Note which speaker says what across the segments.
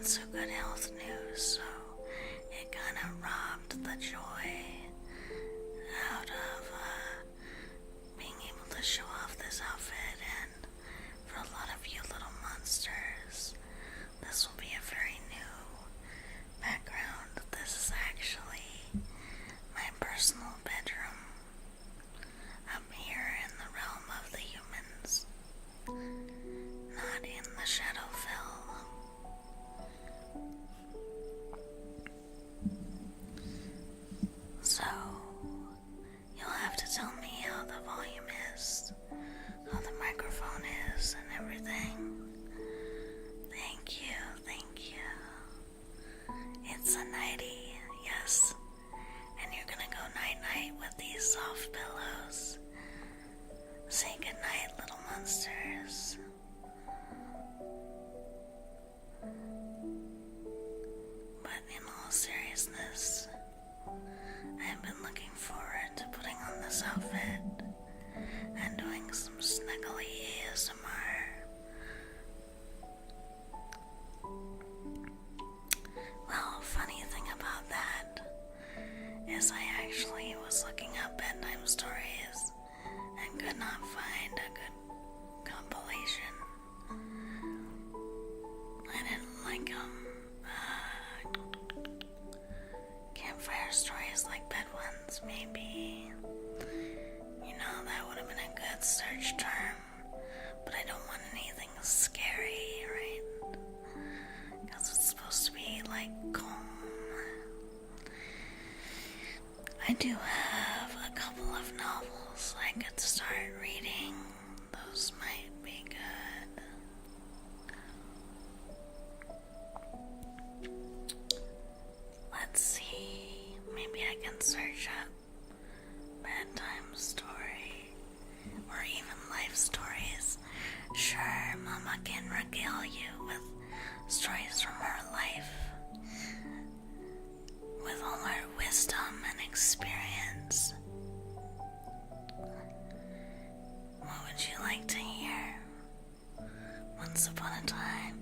Speaker 1: so good health news, so it kind of robbed the joy out of being able to show off this outfit. And for a lot of you little monsters, this will be a very new background. This is actually my personal bedroom up here in the realm of the humans, not in the Shadowfell. So, you'll have to tell me how the volume is, how the microphone is, and everything. Thank you, thank you. It's a nightie, yes. And you're gonna go night-night with these soft pillows. Say goodnight, little monsters. But in all seriousness, I've been looking forward to putting on this outfit and doing some snuggly ASMR. Well, funny thing about that is I actually was looking up bedtime stories and could not find a good compilation. I didn't like campfire stories like bed ones, maybe. You know, that would have been a good search term, but I don't want anything scary, right? Because it's supposed to be like calm. I do have a couple of novels I could start reading. Those might be good. Let's see, maybe I can search up bedtime story or even life stories. Sure, Mama can regale you with stories from her life, with all her wisdom and experience. What would you like to hear? Once upon a time.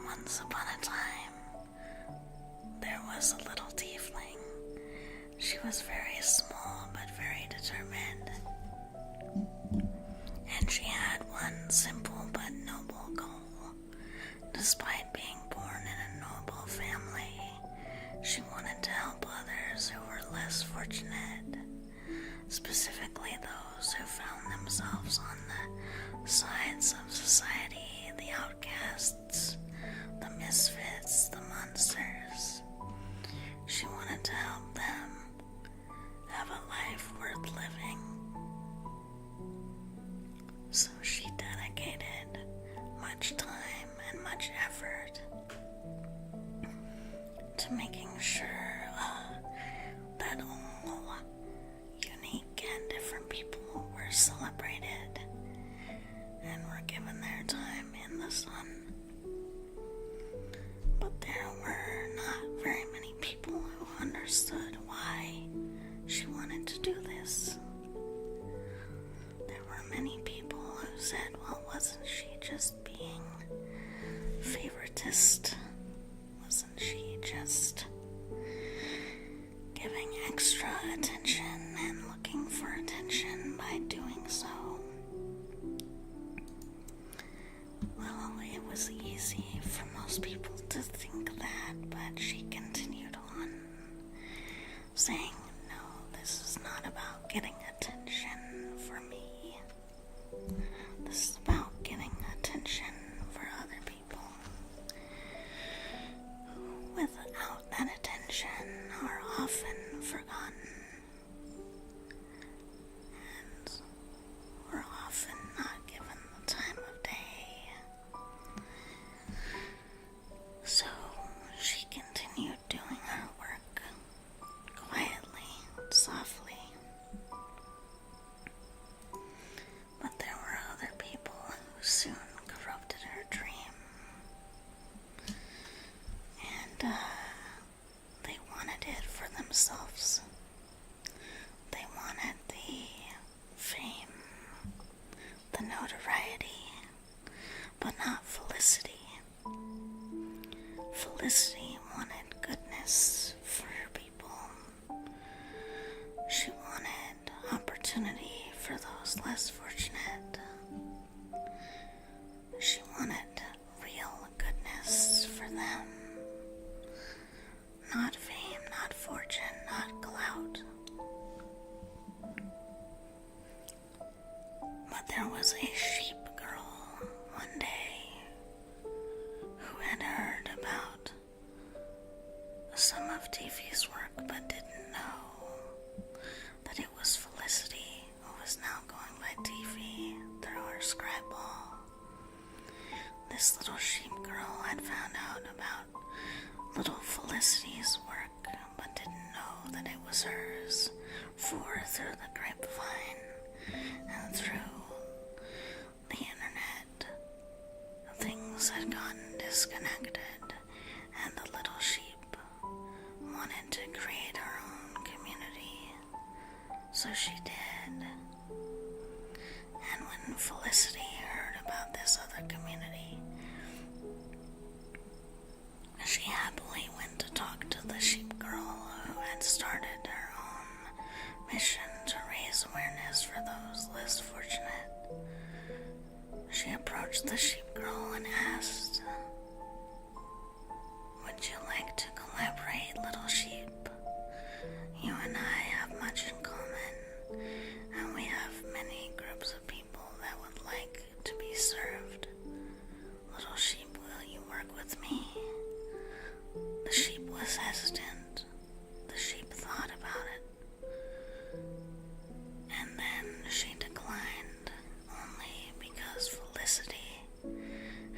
Speaker 1: Once upon a time, there was a little tiefling. She was very small but very determined. And she had one simple but noble goal. Despite being born in a noble family, she wanted to help others who were less fortunate, specifically those who found themselves on the sides of society, the outcasts, the misfits, the monsters. She wanted to help them have a life worth living. So she dedicated much time and much effort to making sure that all unique and different people were celebrated and were given their time in the sun. But there were not very many people who understood why she wanted to do this. There were many people who said, well, wasn't she just being favoritist? Wasn't she just giving extra attention and looking for attention by doing so? Well, it was easy for most people to think that, but she continued on, saying, no, this is not about getting attention for me. This is about getting attention for other people who, without that attention, are often forgotten and were often not given the time of day. So she continued doing her work quietly, softly. But there were other people who soon corrupted her dream. And they wanted it for themselves. They wanted the fame, the notoriety, Tiefy's work but didn't know that it was Felicity who was now going by Tiefy through her scribe ball. This little sheep girl had found out about little Felicity's work but didn't know that it was hers, for through the grapevine and through the internet, things had gotten disconnected, and the little sheep wanted to create her own community. So she did. And when Felicity heard about this other community, she happily went to talk to the sheep girl who had started her own mission to raise awareness for those less fortunate. She approached the sheep girl and asked, "Would you like to collaborate, little sheep? You and I have much in common, and we have many groups of people that would like to be served. Little sheep, will you work with me?" The sheep was hesitant. The sheep thought about it. And then she declined, only because Felicity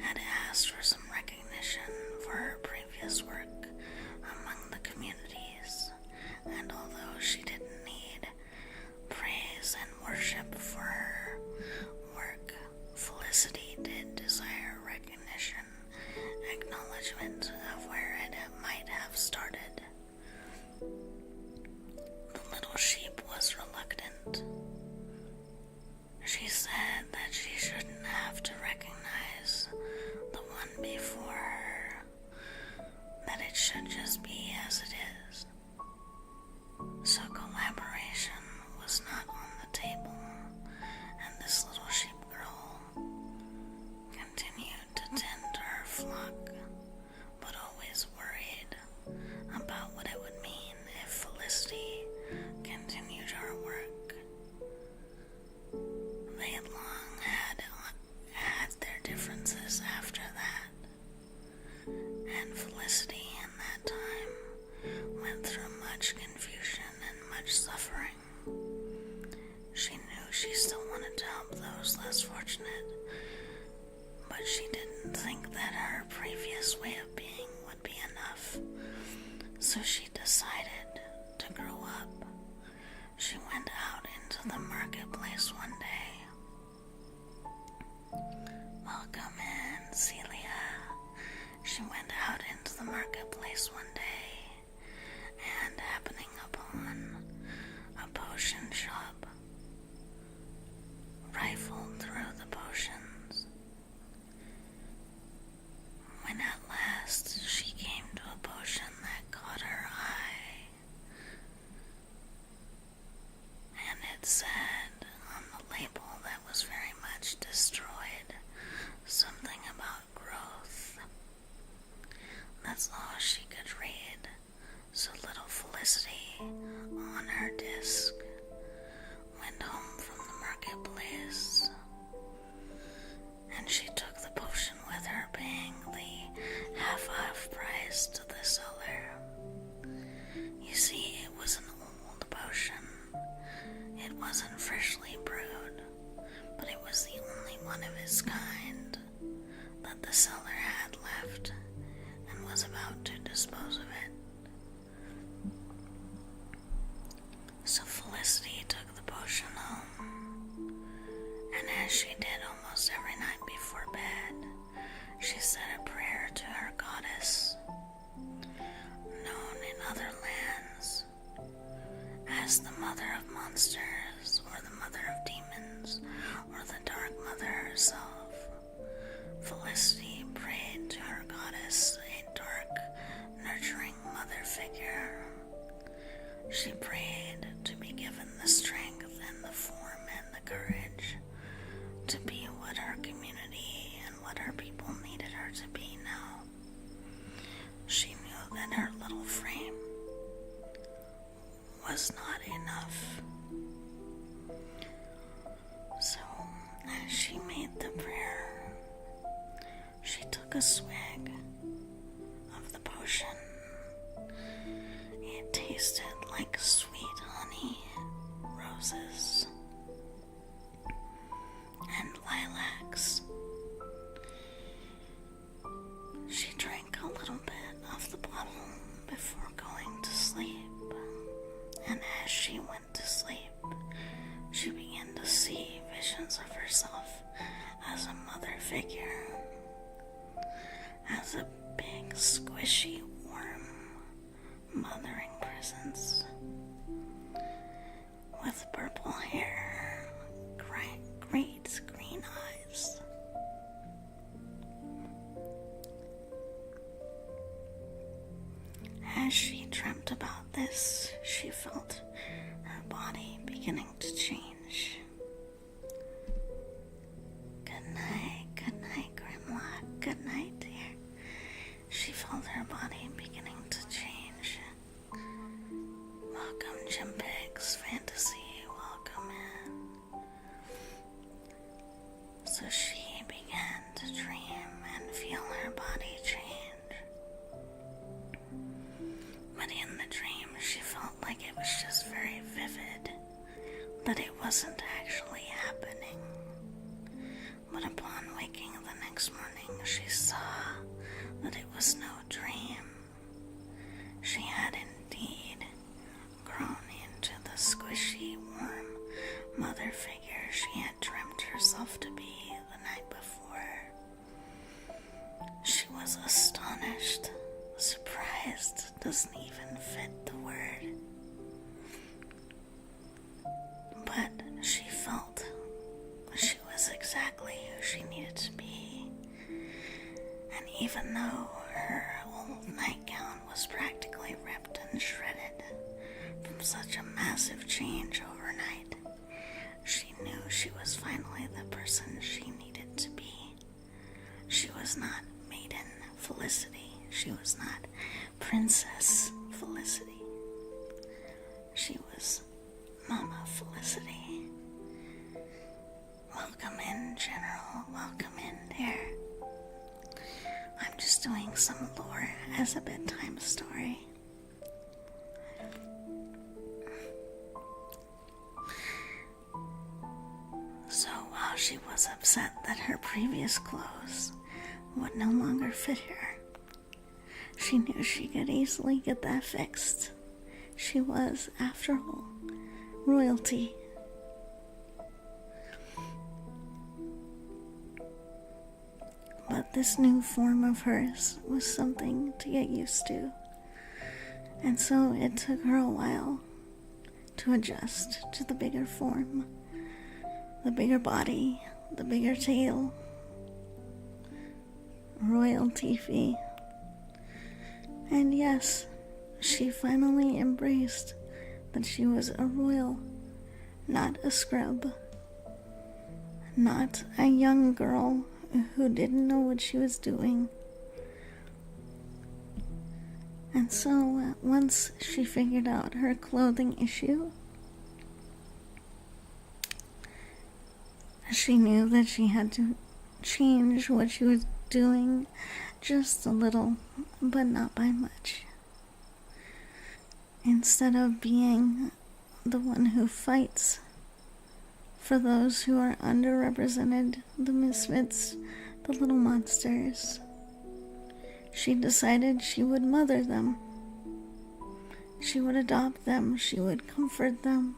Speaker 1: had asked for some recognition for her previous work among the communities. And although she didn't need praise and worship for her work, Felicity did desire recognition, acknowledgement of where it might have started. The little sheep was reluctant. She said that she shouldn't have to recognize the one before her, that it should just be as it is. So collaboration was not on the table, and this little sheep girl continued to tend her flock, but always worried about what it would mean if Felicity continued her work. They had long had their differences after that, and Felicity in that time went through much confusion and much suffering. She knew she still wanted to help those less fortunate, but she didn't think that her previous way of being would be enough. So she decided to grow up. She went out into the marketplace one day. "Welcome in, Celia." She went out into the marketplace one day, and happening upon a potion shop, rifled through the potions. When at last she came to a potion that caught her eye, and it said on the label that was very much destroyed something about growth. That's all she could read. So little Felicity, on her disc, went home from the marketplace, and she took the potion with her, paying the half-off price to the seller. You see, it was an old potion. It wasn't freshly brewed, but it was the only one of its kind that the seller had left and was about to dispose of it. So Felicity took the potion home, and as she did almost every night before bed, she said a prayer to her goddess, known in other lands as the Mother of Monsters, or the Mother of Demons, or the Dark Mother herself. Felicity prayed to her goddess, a dark, nurturing mother figure. She prayed to be given the strength and the form and the courage to be what her community and what her people needed her to be now. She knew that her little frame was not enough. So, as she made the prayer, she took a swig of the potion. tasted like sweet honey, roses, and lilacs. She drank a little bit of the bottle before going to sleep, and as she went to sleep, she began to see visions of herself as a mother figure, as a big, squishy, warm, mothering presence, with purple hair, great green eyes. As she dreamt about this, she felt her body beginning to change. Good night, Grimlock. Good night, dear. She felt her body beginning to change. Welcome, Jim Pig's fantasy. Welcome in. So she began to dream and feel her body change. But in the dream, she felt like it was just very vivid, that it wasn't actually happening. But upon waking the next morning, she saw that it was no dream. She had indeed grown into the squishy, warm mother figure she had dreamt herself to be the night before. She was astonished. Surprised doesn't even fit the word. But she felt she was exactly who she needed to be. And even though her old nightgown was practically ripped and shredded from such a massive change overnight, she knew she was finally the person she needed to be. She was not Maiden Felicity. She was not Princess Felicity. She was Mama Felicity. Welcome in, General. Welcome in, dear. I'm just doing some lore as a bedtime story. So while she was upset that her previous clothes would no longer fit her, she knew she could easily get that fixed. She was, after all, royalty. But this new form of hers was something to get used to, and so it took her a while to adjust to the bigger form, the bigger body, the bigger tail. Royal Tiefy. And yes, she finally embraced that she was a royal, not a scrub, not a young girl who didn't know what she was doing. And so, once she figured out her clothing issue, she knew that she had to change what she was doing just a little, but not by much. Instead of being the one who fights for those who are underrepresented, the misfits, the little monsters, she decided she would mother them. She would adopt them. She would comfort them.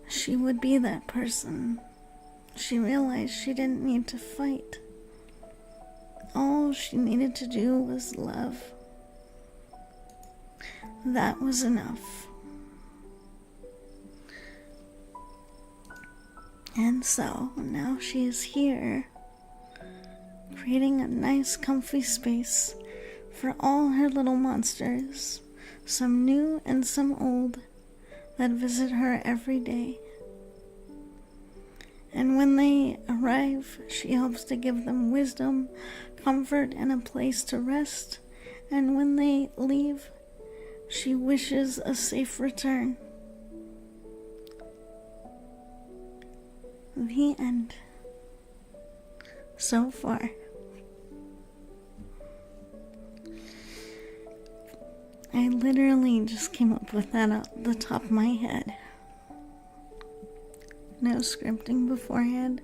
Speaker 1: She would be that person. She realized she didn't need to fight. All she needed to do was love. That was enough. And so, now she is here, creating a nice comfy space for all her little monsters, some new and some old, that visit her every day. And when they arrive, she helps to give them wisdom, comfort, and a place to rest. And when they leave, she wishes a safe return. The end. So far. I literally just came up with that off the top of my head. No scripting beforehand.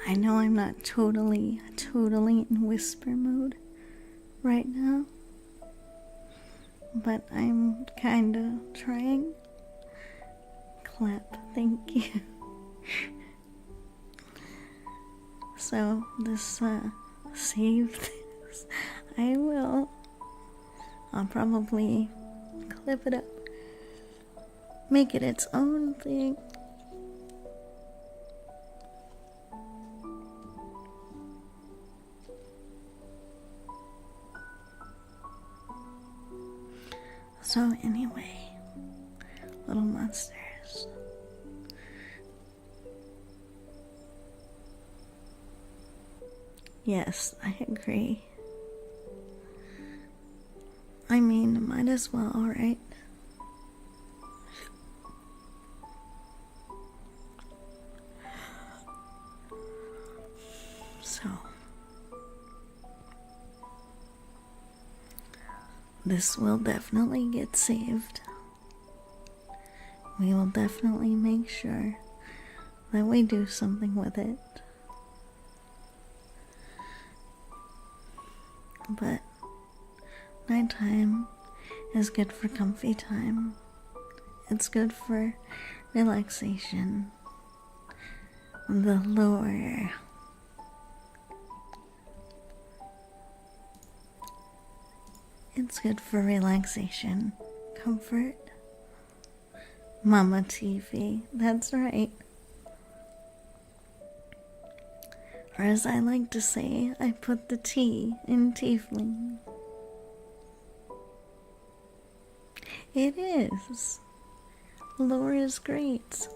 Speaker 1: I know I'm not totally in whisper mode right now, but I'm kinda trying. Clap, thank you. So this save this. I'll probably clip it up, make it its own thing. So anyway, little monsters. Yes, I agree. I mean, might as well, right? So, this will definitely get saved. We will definitely make sure that we do something with it. But nighttime is good for comfy time. It's good for relaxation. The lure. It's good for relaxation, comfort. Mama Tiefy, that's right. Or as I like to say, I put the T in tiefling. It is. Lore is great.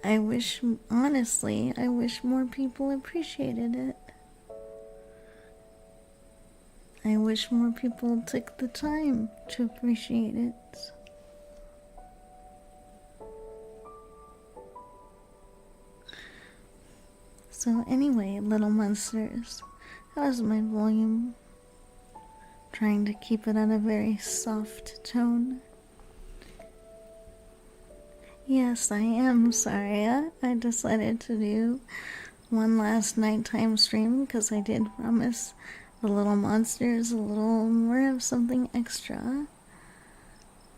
Speaker 1: Honestly, I wish more people appreciated it. I wish more people took the time to appreciate it. So anyway, little monsters, how's my volume? Trying to keep it at a very soft tone. Yes, I am sorry. I decided to do one last nighttime stream because I did promise the little monsters a little more of something extra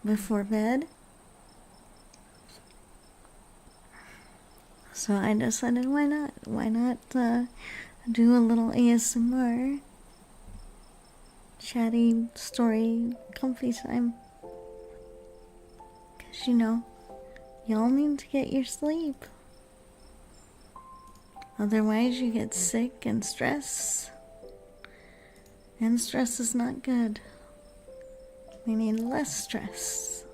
Speaker 1: before bed. So I decided why not? Why not do a little ASMR, chatty story, comfy time? Because y'all need to get your sleep. Otherwise you get sick and stress. And stress is not good. We need less stress.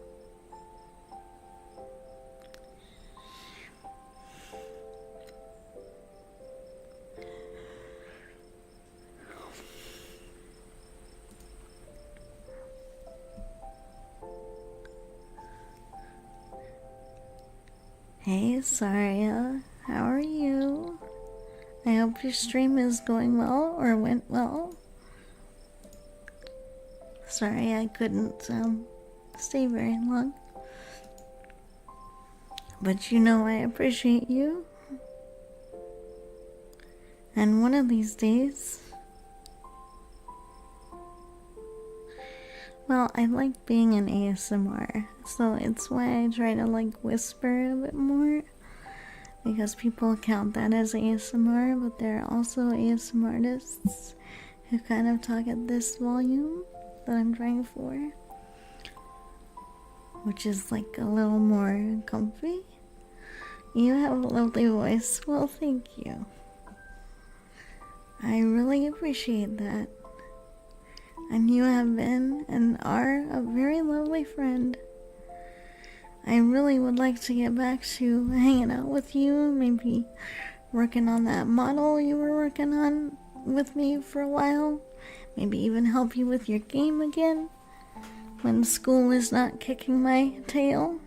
Speaker 1: Hey, Saria, how are you? I hope your stream is going well or went well. Sorry I couldn't stay very long. But I appreciate you. And one of these days, well, I like being an ASMR, so it's why I try to whisper a bit more, because people count that as ASMR, but there are also ASMR artists who kind of talk at this volume that I'm trying for, which is a little more comfy. You have a lovely voice. Well, thank you. I really appreciate that. And you have been and are a very lovely friend. I really would like to get back to hanging out with you, maybe working on that model you were working on with me for a while. Maybe even help you with your game again when school is not kicking my tail.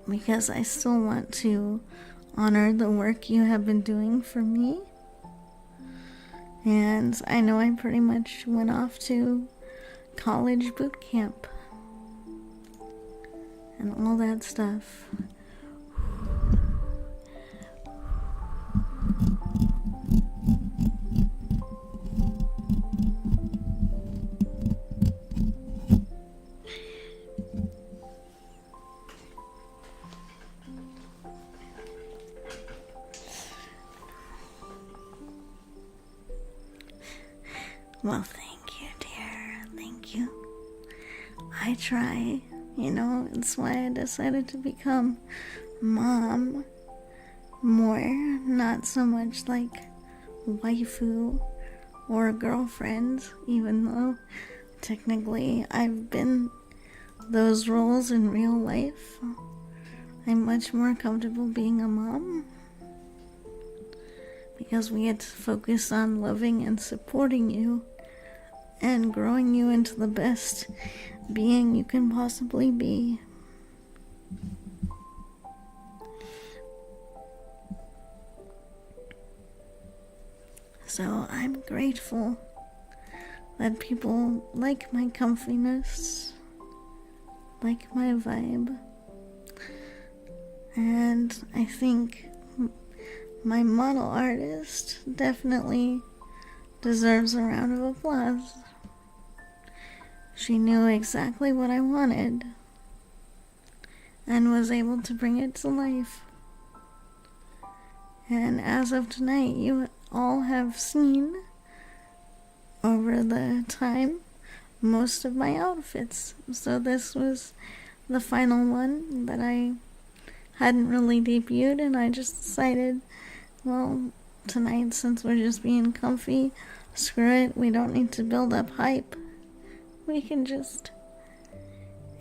Speaker 1: because I still want to honor the work you have been doing for me. And I know I pretty much went off to college boot camp and all that stuff. Well, thank you, dear. Thank you. I try, it's why I decided to become mom more, not so much like waifu or girlfriend, even though technically I've been those roles in real life. I'm much more comfortable being a mom because we get to focus on loving and supporting you and growing you into the best being you can possibly be. So I'm grateful that people like my comfiness, like my vibe, and I think my model artist definitely deserves a round of applause. She knew exactly what I wanted and was able to bring it to life. And as of tonight, you all have seen over the time most of my outfits. So this was the final one that I hadn't really debuted, and I just decided, well, tonight, since we're just being comfy, screw it, we don't need to build up hype. We can just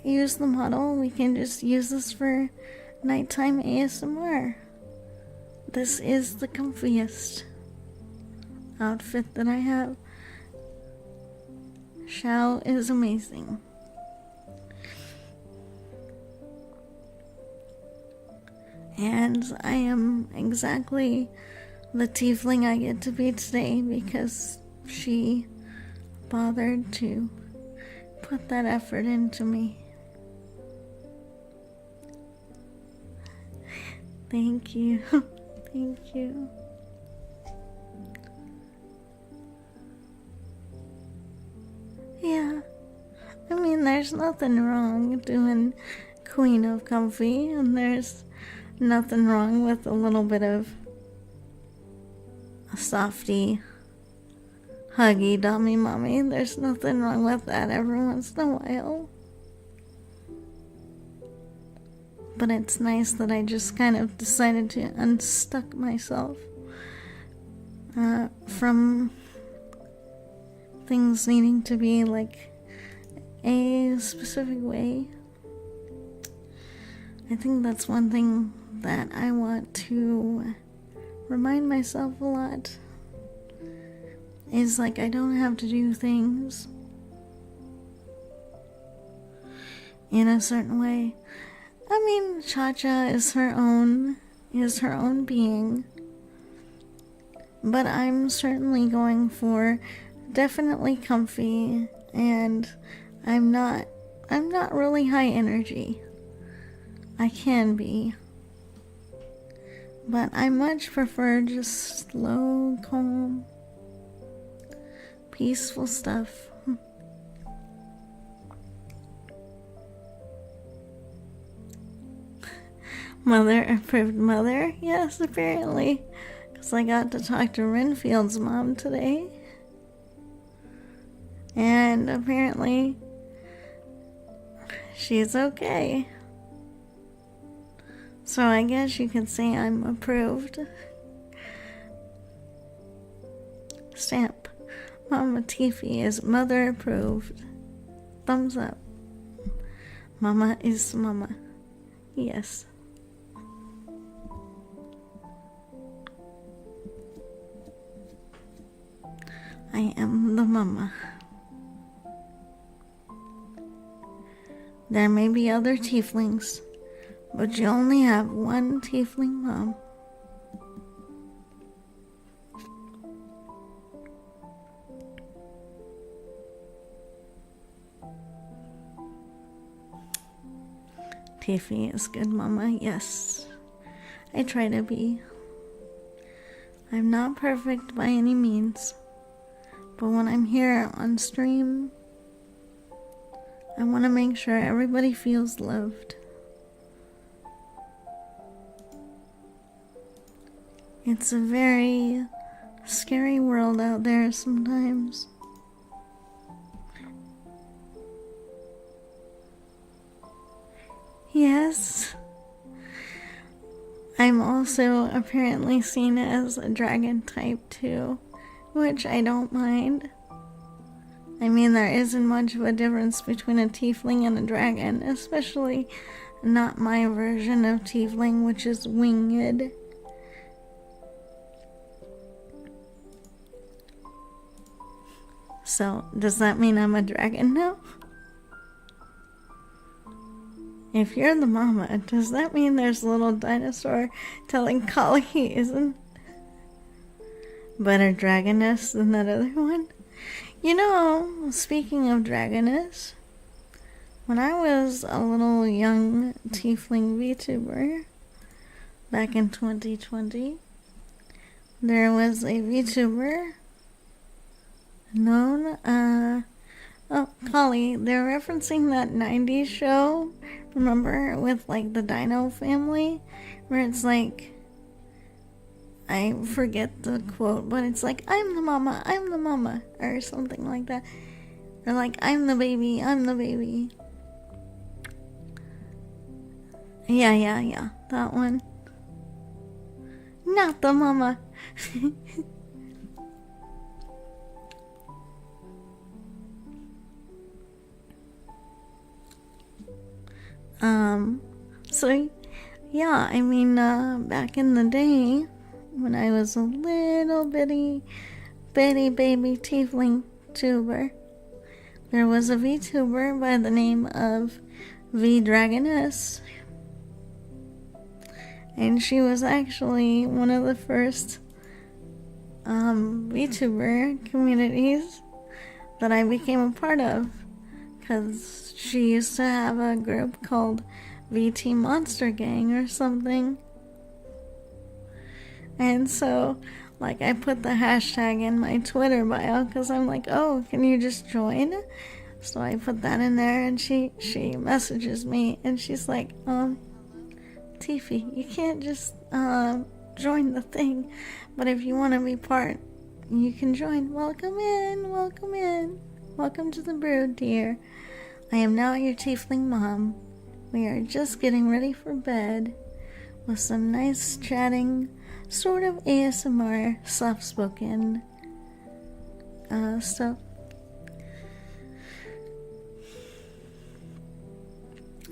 Speaker 1: use the model. We can just use this for nighttime ASMR. This is the comfiest outfit that I have. Shao is amazing. And I am exactly the tiefling I get to be today because she bothered to put that effort into me. Thank you. Thank you. Yeah. I mean, there's nothing wrong doing Queen of Comfy, and there's nothing wrong with a little bit of a softy, huggy, dummy mommy. There's nothing wrong with that every once in a while. But it's nice that I just kind of decided to unstuck myself from things needing to be like a specific way. I think that's one thing that I want to remind myself a lot, is like I don't have to do things in a certain way. I mean, Cha-Cha is her own being, but I'm certainly going for definitely comfy, and I'm not really high energy. I can be, but I much prefer just slow, calm, peaceful stuff. Mother approved mother? Yes, apparently. Because I got to talk to Renfield's mom today. And apparently, she's okay. So I guess you could say I'm approved. Stamp. Mama Tiefy is mother approved. Thumbs up. Mama is mama. Yes. I am the mama. There may be other tieflings, but you only have one tiefling mom. Tiefy is good, Mama. Yes, I try to be. I'm not perfect by any means, but when I'm here on stream, I want to make sure everybody feels loved. It's a very scary world out there sometimes. Yes. I'm also apparently seen as a dragon type too, which I don't mind. I mean, there isn't much of a difference between a tiefling and a dragon, especially not my version of tiefling, which is winged. So, does that mean I'm a dragon now? If you're the mama, does that mean there's a little dinosaur telling Kali he isn't better dragoness than that other one? You know, speaking of dragoness, when I was a little young tiefling VTuber back in 2020, there was a VTuber known, Kali, they're referencing that 90s show, remember, with like the Dino family, where it's like, I forget the quote, but it's like, I'm the mama, or something like that. Or like, I'm the baby. Yeah, that one. Not the mama. So, yeah, I mean, back in the day, when I was a little bitty baby tiefling tuber, there was a VTuber by the name of V Dragoness, and she was actually one of the first VTuber communities that I became a part of, because she used to have a group called VT Monster Gang or something. And so, like, I put the hashtag in my Twitter bio because I'm like, oh, can you just join? So I put that in there, and she messages me, and she's like, Tiefy, you can't just join the thing, but if you want to be part, you can join. Welcome in. Welcome to the brood, dear. I am now your tiefling mom. We are just getting ready for bed with some nice chatting, sort of ASMR, soft-spoken stuff.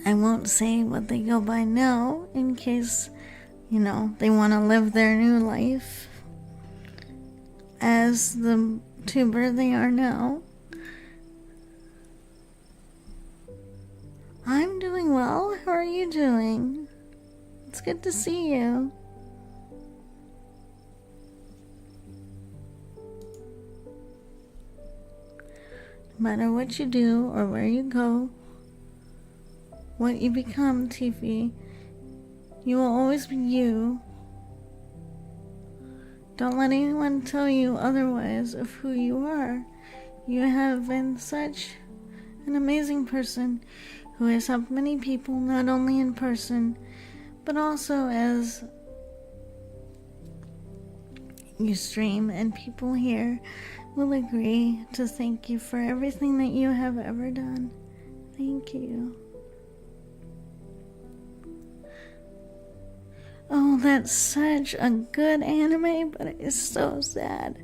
Speaker 1: I won't say what they go by now in case, you know, they want to live their new life as the tuber they are now. I'm doing well. How are you doing? It's good to see you. No matter what you do or where you go, what you become, Tiefy, you will always be you. Don't let anyone tell you otherwise of who you are. You have been such an amazing person who has helped many people, not only in person, but also as you stream, and people here will agree to thank you for everything that you have ever done. Thank you. Oh, that's such a good anime, but it is so sad.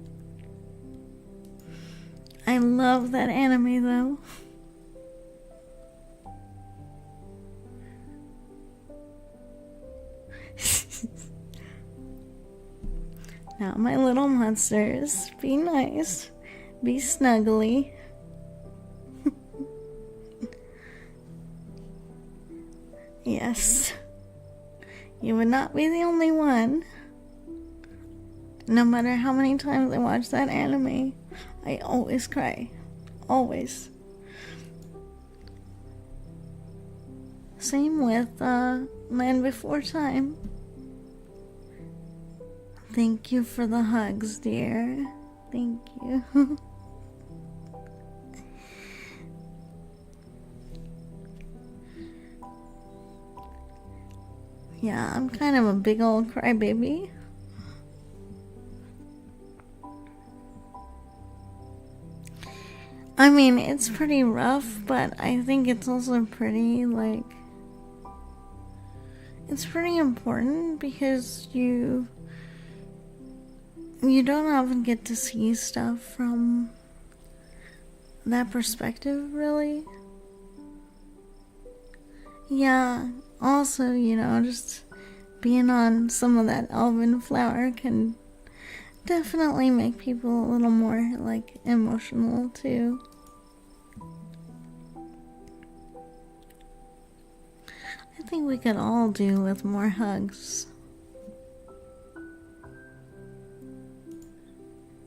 Speaker 1: I love that anime, though. Now, my little monsters, be nice, be snuggly. Yes. You would not be the only one. No matter how many times I watch that anime, I always cry. Always. Same with Land Before Time. Thank you for the hugs, dear. Thank you. Yeah, I'm kind of a big old crybaby. I mean, it's pretty rough, but I think it's also pretty, like, it's pretty important because you don't often get to see stuff from that perspective, really. Yeah, also, you know, just being on some of that elven flower can definitely make people a little more, like, emotional, too. I think we could all do with more hugs.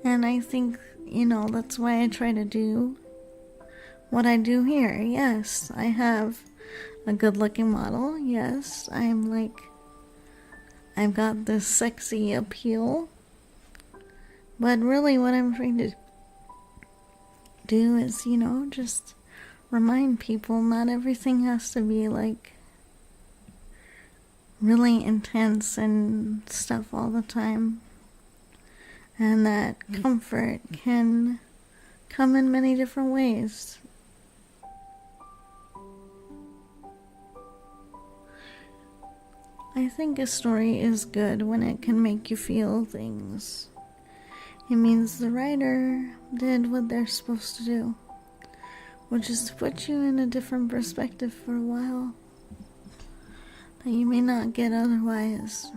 Speaker 1: And I think, you know, that's why I try to do what I do here. Yes, I have a good-looking model. Yes, I've got this sexy appeal. But really what I'm trying to do is, you know, just remind people not everything has to be, like, really intense and stuff all the time. And that comfort can come in many different ways. I think a story is good when it can make you feel things. It means the writer did what they're supposed to do, which is to put you in a different perspective for a while that you may not get otherwise.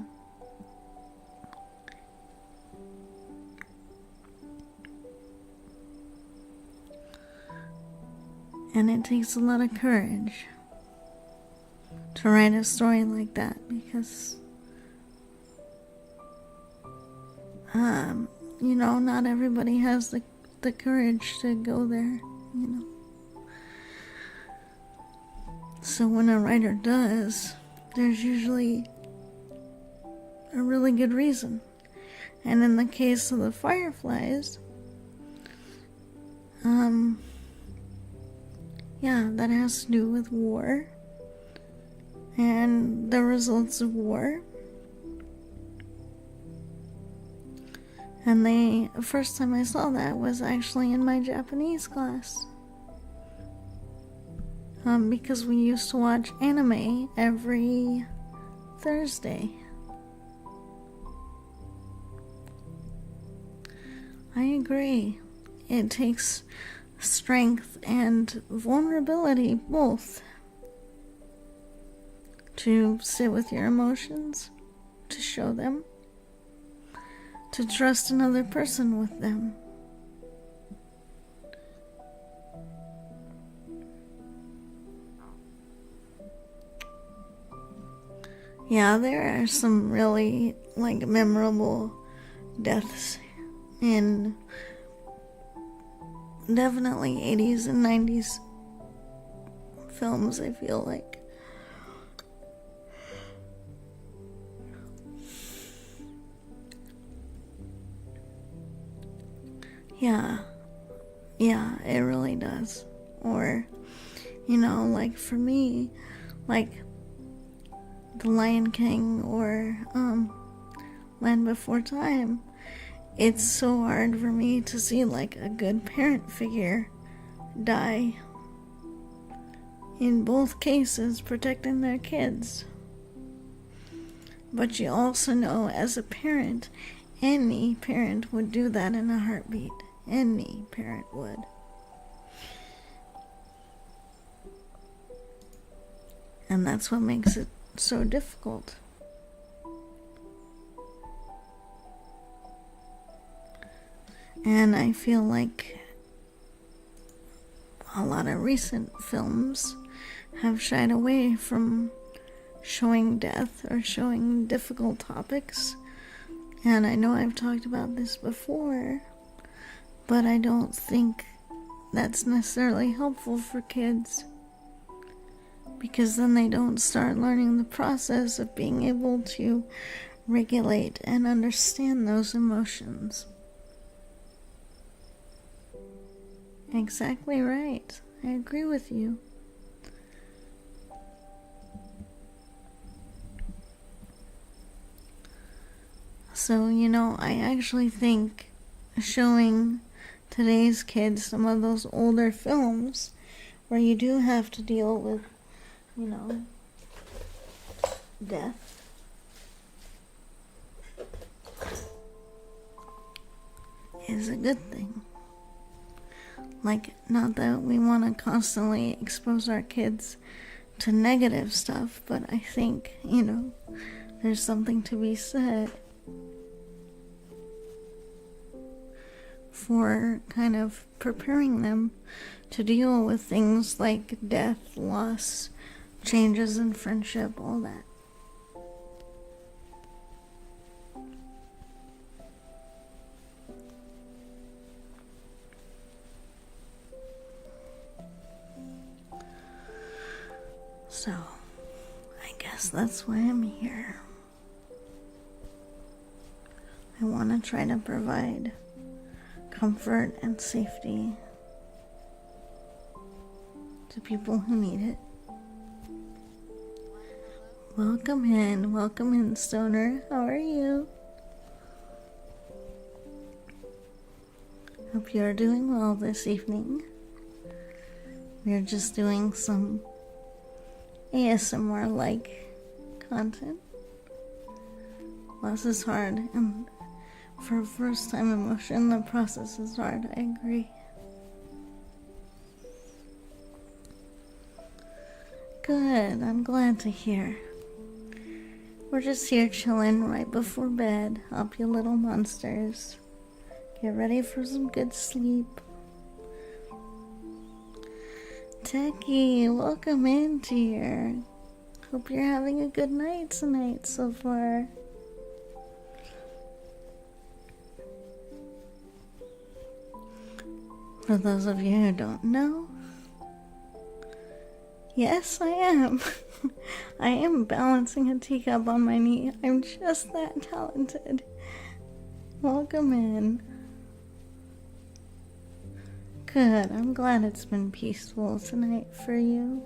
Speaker 1: And it takes a lot of courage to write a story like that because, you know, not everybody has the courage to go there, you know. So when a writer does, there's usually a really good reason. And in the case of the Fireflies, yeah, that has to do with war and the results of war. And the first time I saw that was actually in my Japanese class. Because we used to watch anime every Thursday. I agree. It takes strength and vulnerability both to sit with your emotions, to show them, to trust another person with them. Yeah, there are some really, like, memorable deaths in definitely 80s and 90s films, I feel like. Yeah, it really does. Or, you know, like for me, like The Lion King or Land Before Time, it's so hard for me to see like a good parent figure die. In both cases, protecting their kids. But you also know, as a parent, any parent would do that in a heartbeat. Any parent would. And that's what makes it so difficult. And I feel like a lot of recent films have shied away from showing death or showing difficult topics. And I know I've talked about this before, but I don't think that's necessarily helpful for kids, because then they don't start learning the process of being able to regulate and understand those emotions. Exactly right. I agree with you. So, I actually think showing today's kids some of those older films where you do have to deal with, death, is a good thing. Like, not that we want to constantly expose our kids to negative stuff, but I think, there's something to be said for kind of preparing them to deal with things like death, loss, changes in friendship, all that. So, I guess that's why I'm here. I want to try to provide comfort and safety to people who need it. Welcome in, Stoner. How are you? Hope you're doing well this evening. We're just doing some ASMR-like content. Loss is hard, and for first-time emotion, the process is hard. I agree. Good, I'm glad to hear. We're just here chilling right before bed. Up you little monsters. Get ready for some good sleep. Techie, welcome in, dear. Hope you're having a good night tonight so far. For those of you who don't know, yes, I am. I am balancing a teacup on my knee. I'm just that talented. Welcome in. Good, I'm glad it's been peaceful tonight for you.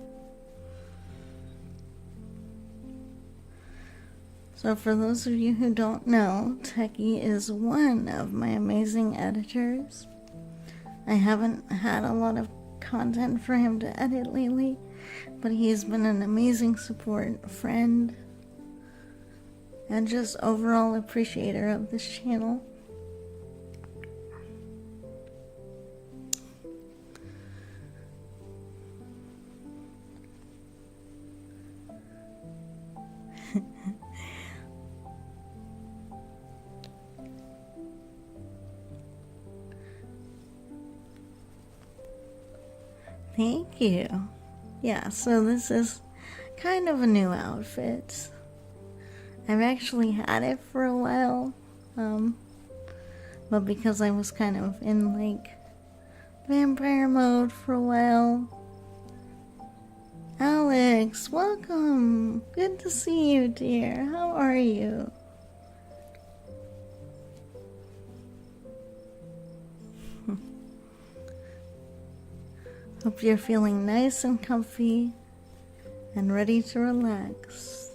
Speaker 1: So for those of you who don't know, Techie is one of my amazing editors. I haven't had a lot of content for him to edit lately, but he's been an amazing support, friend, and just overall appreciator of this channel. Thank you. Yeah, so this is kind of a new outfit. I've actually had it for a while, but because I was kind of in like vampire mode for a while. Alex, welcome. Good to see you, dear. How are you? Hope you're feeling nice and comfy and ready to relax.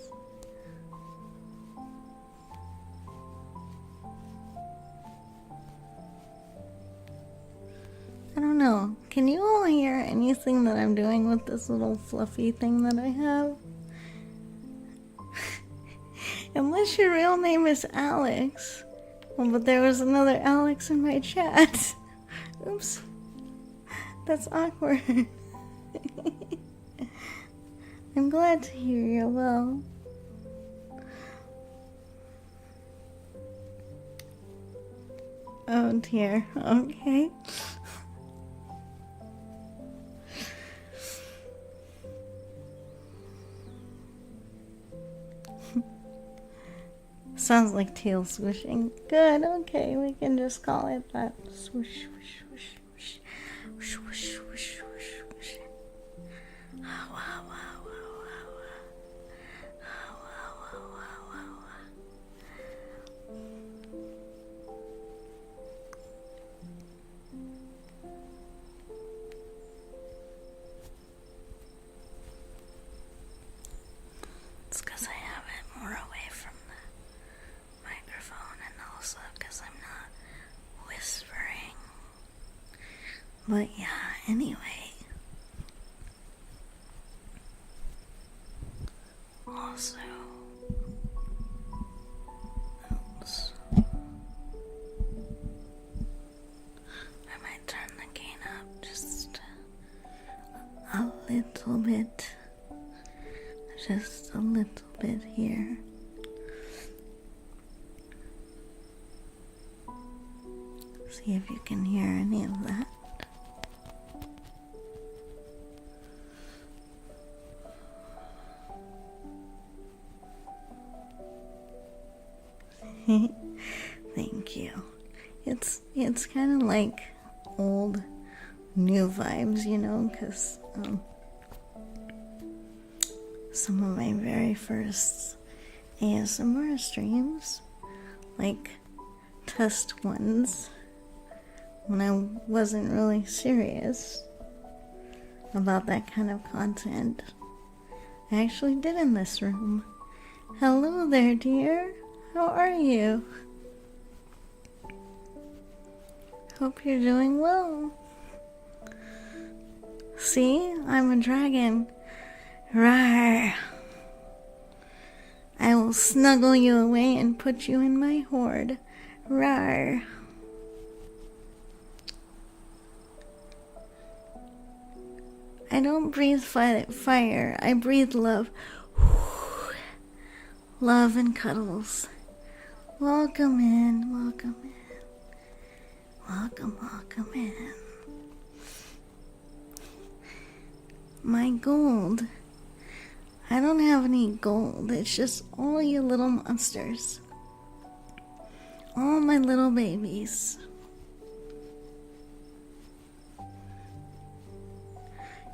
Speaker 1: I don't know. Can you all hear anything that I'm doing with this little fluffy thing that I have? Unless your real name is Alex. Oh, but there was another Alex in my chat. Oops. That's awkward. I'm glad to hear you're well. Oh dear. Okay. sounds like tail swooshing. Good, okay, we can just call it that. Swoosh, swoosh, swoosh, swoosh. Swoosh, swoosh, swoosh, swoosh, swoosh. Wow, wow, wow, wow, wow. Wow, wow, wow, wow, wow. It's because I have it more away from the microphone and also because I'm not whispering. But yeah, anyway. Also, oops. I might turn the gain up just a little bit. Just a little bit here. See if you can hear any of that. Thank you. It's kind of like old, new vibes, you know, because some of my very first ASMR streams, like test ones, when I wasn't really serious about that kind of content, I actually did in this room. Hello there, dear. How are you? Hope you're doing well. See, I'm a dragon. Rawr. I will snuggle you away and put you in my hoard. Rawr. I don't breathe fire. I breathe love. Love and cuddles. Welcome in, welcome in. Welcome, welcome in. My gold. I don't have any gold. It's just all you little monsters. All my little babies.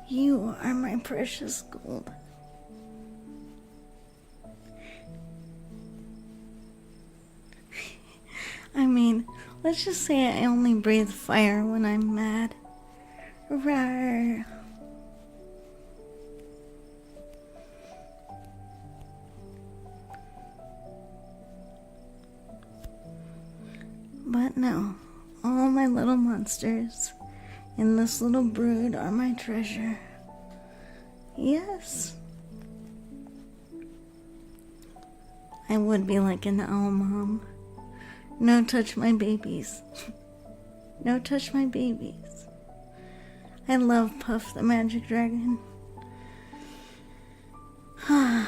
Speaker 1: You are my precious gold. I mean, let's just say I only breathe fire when I'm mad. Rawr. But no, all my little monsters in this little brood are my treasure. Yes. I would be like an owl mom. No touch my babies. No touch my babies. I love Puff the Magic Dragon. I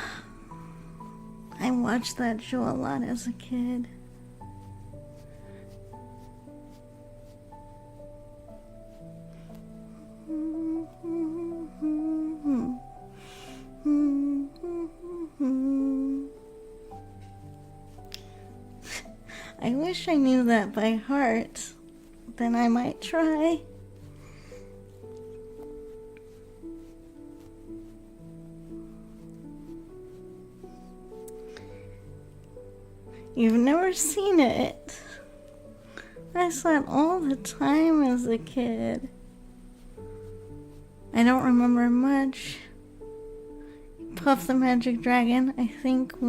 Speaker 1: watched that show a lot as a kid. I wish I knew that by heart. Then I might try. You've never seen it. I saw it all the time as a kid. I don't remember much. Puff the Magic Dragon, I think it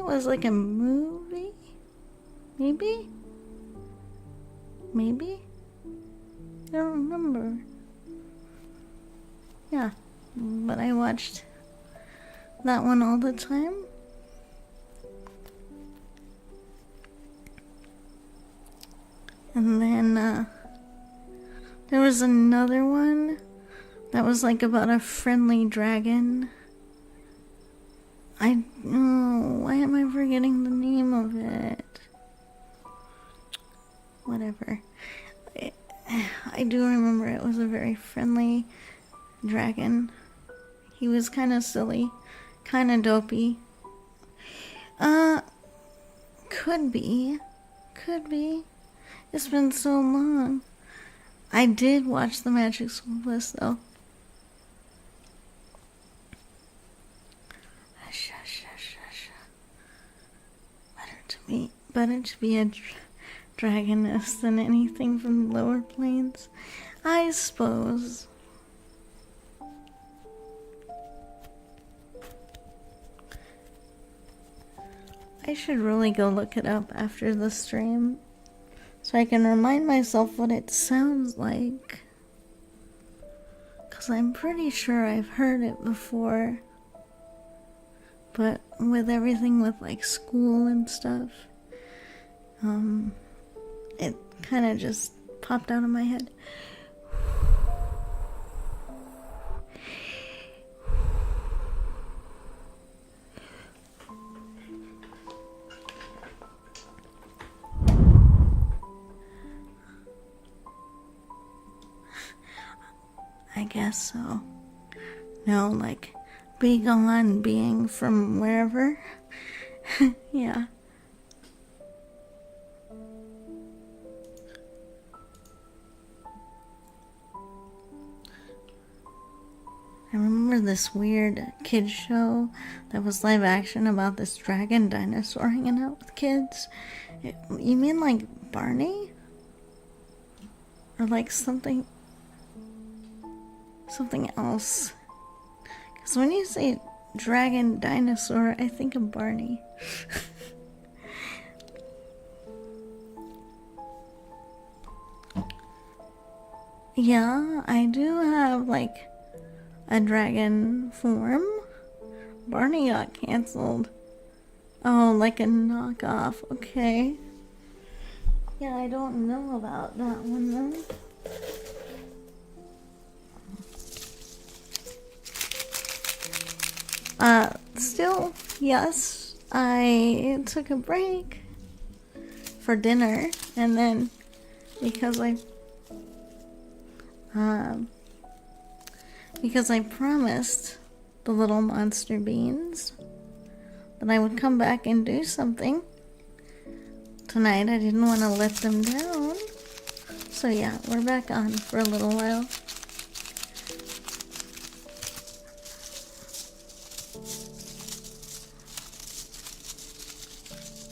Speaker 1: was like a movie? Maybe? I don't remember. Yeah, but I watched that one all the time. And then, there was another one that was like about a friendly dragon. Why am I forgetting the name of it? Whatever. I do remember it was a very friendly dragon. He was kind of silly, kind of dopey. Uh, could be. Could be. It's been so long. I did watch the Magic School Bus, though. Hush, hush, hush, hush. Better to be a dragoness than anything from the lower planes, I suppose. I should really go look it up after the stream so I can remind myself what it sounds like. 'Cause I'm pretty sure I've heard it before. But with everything with like school and stuff, it kind of just popped out of my head. I guess so. No, like, be gone, being from wherever. Yeah. I remember this weird kids show that was live action about this dragon dinosaur hanging out with kids. You mean like Barney? Or like something else? Because when you say dragon dinosaur, I think of Barney. Yeah, I do have like a dragon form. Barney got canceled. Oh, like a knockoff. Okay. Yeah, I don't know about that one though. Still, yes, I took a break for dinner, and then because I promised the little monster beans that I would come back and do something tonight. I didn't want to let them down. So yeah, we're back on for a little while.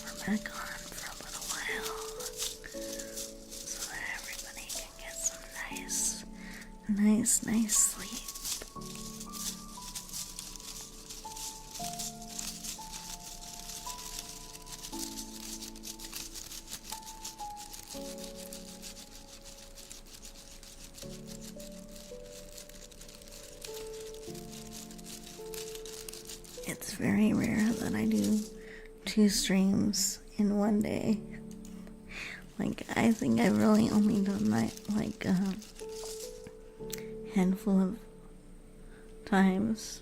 Speaker 1: We're back on for a little while so that everybody can get some nice sleep. It's very rare that I do 2 streams in one day. Like, I think I've really only done that like a handful of times.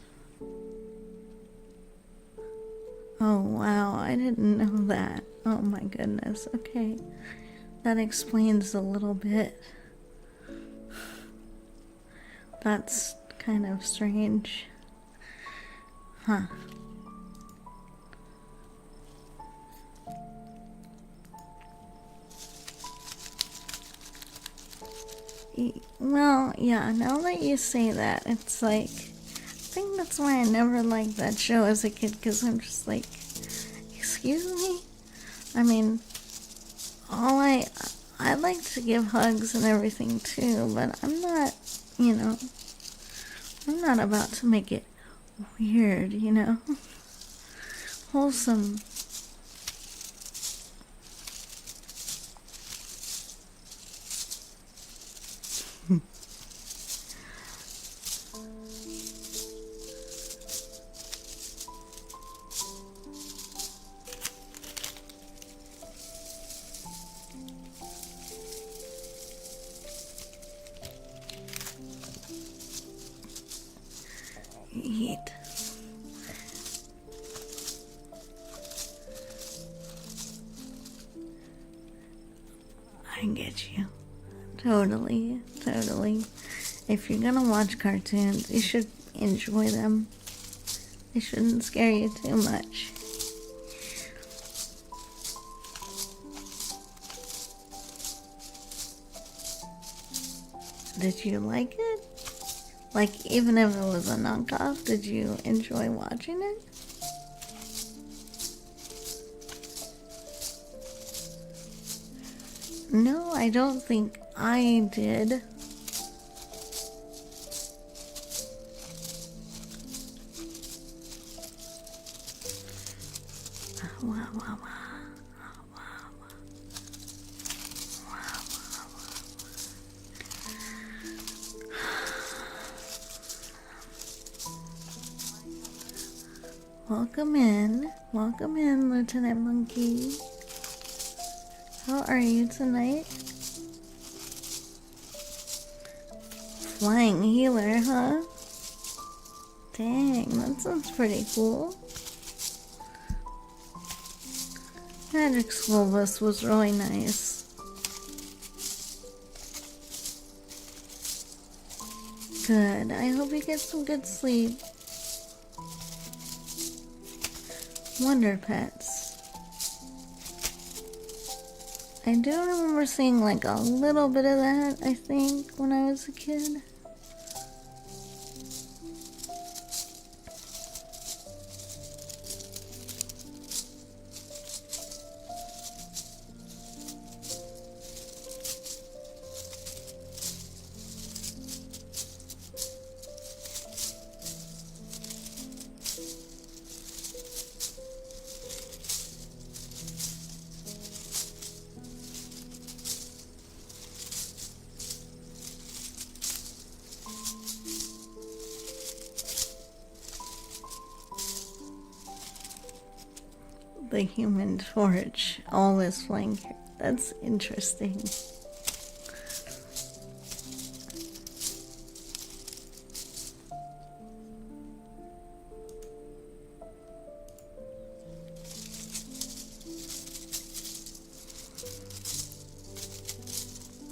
Speaker 1: Oh wow, I didn't know that. Oh my goodness. Okay, that explains a little bit. That's kind of strange. Huh. Well, yeah, now that you say that, it's like, I think that's why I never liked that show as a kid, because I'm just like, excuse me? I mean, I like to give hugs and everything too, but I'm not, I'm not about to make it weird, wholesome. Yeet. I get you. Totally. If you're gonna watch cartoons, you should enjoy them. They shouldn't scare you too much. Did you like it? Like, even if it was a knockoff, did you enjoy watching it? No, I don't think I did. Wow, wow, wow. Welcome in, Lieutenant Monkey. How are you tonight? Flying healer, huh? Dang, that sounds pretty cool. Magic School Bus was really nice. Good, I hope you get some good sleep. Wonder Pets. I do remember seeing like a little bit of that, I think, when I was a kid. The Human Torch, all is flank. That's interesting.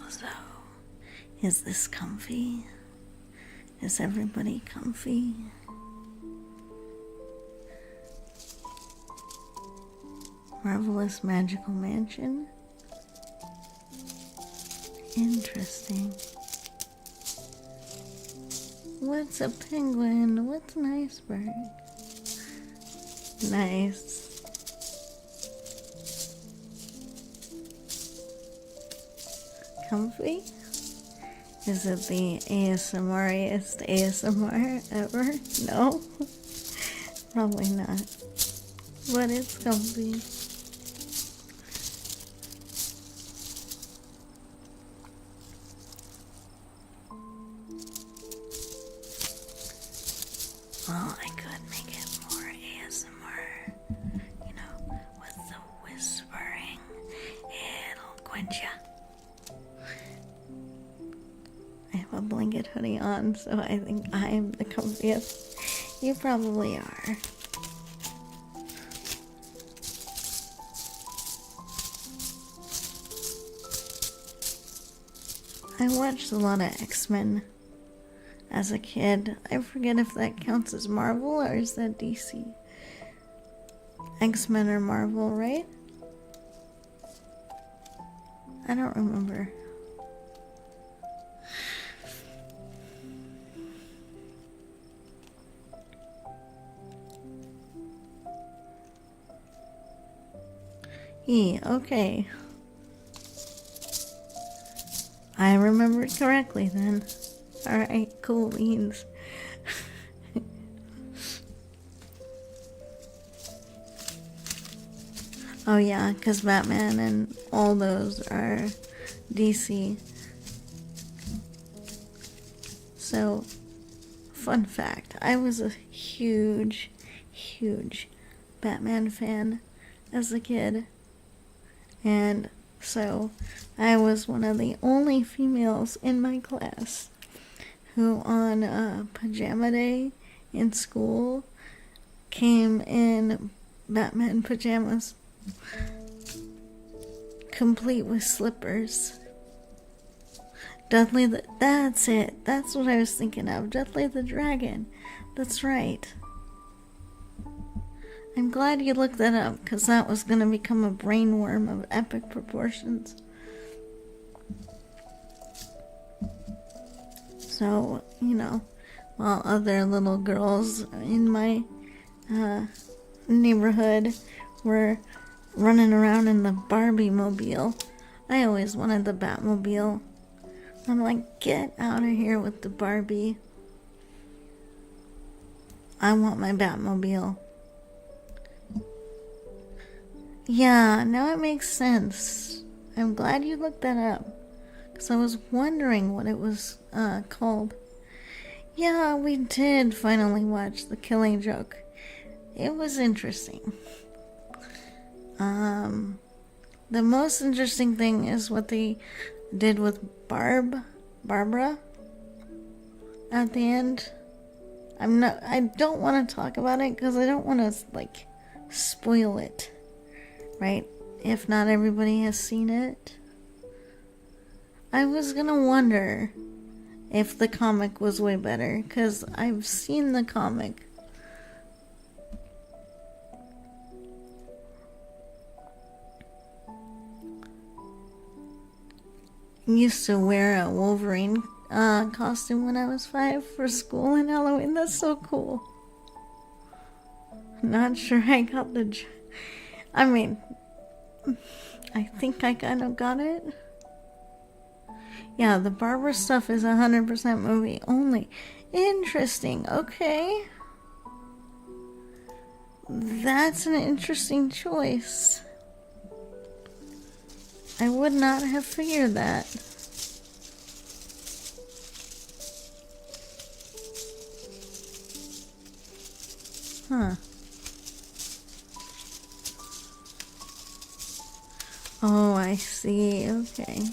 Speaker 1: So, is this comfy? Is everybody comfy? Marvelous Magical Mansion. Interesting. What's a penguin? What's an iceberg? Nice. Comfy? Is it the ASMR-iest ASMR ever? No? Probably not. But it's comfy. Well, I could make it more ASMR, you know, with the whispering. It'll quench ya. I have a blanket hoodie on, so I think I'm the comfiest. You probably are. I watched a lot of X-Men as a kid. I forget if that counts as Marvel or is that DC? X-Men are Marvel, right? I don't remember. Okay. I remembered correctly then. Alright, cool beans. Oh yeah, because Batman and all those are DC. So, fun fact, I was a huge Batman fan as a kid. And so, I was one of the only females in my class who on pajama day in school came in Batman pajamas, complete with slippers. That's it. That's what I was thinking of. Dudley the Dragon. That's right. I'm glad you looked that up, because that was going to become a brainworm of epic proportions. So, while other little girls in my neighborhood were running around in the Barbie mobile, I always wanted the Batmobile. I'm like, get out of here with the Barbie. I want my Batmobile. Yeah, now it makes sense. I'm glad you looked that up, because I was wondering what it was called. Yeah, we did finally watch The Killing Joke. It was interesting. The most interesting thing is what they did with Barbara at the end. I don't want to talk about it because I don't want to spoil it, right? If not everybody has seen it. I was gonna wonder if the comic was way better, because I've seen the comic. Used to wear a Wolverine costume when I was 5 for school and Halloween. That's so cool. Not sure I got I think I kind of got it. Yeah, the Barbara stuff is 100% movie only. Interesting. Okay. That's an interesting choice. I would not have figured that. Huh. Oh, I see. Okay.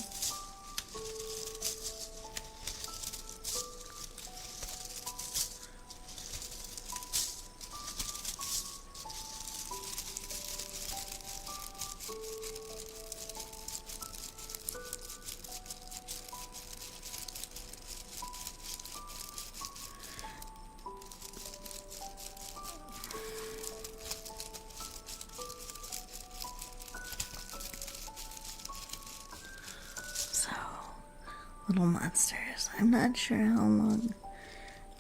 Speaker 1: Little monsters. I'm not sure how long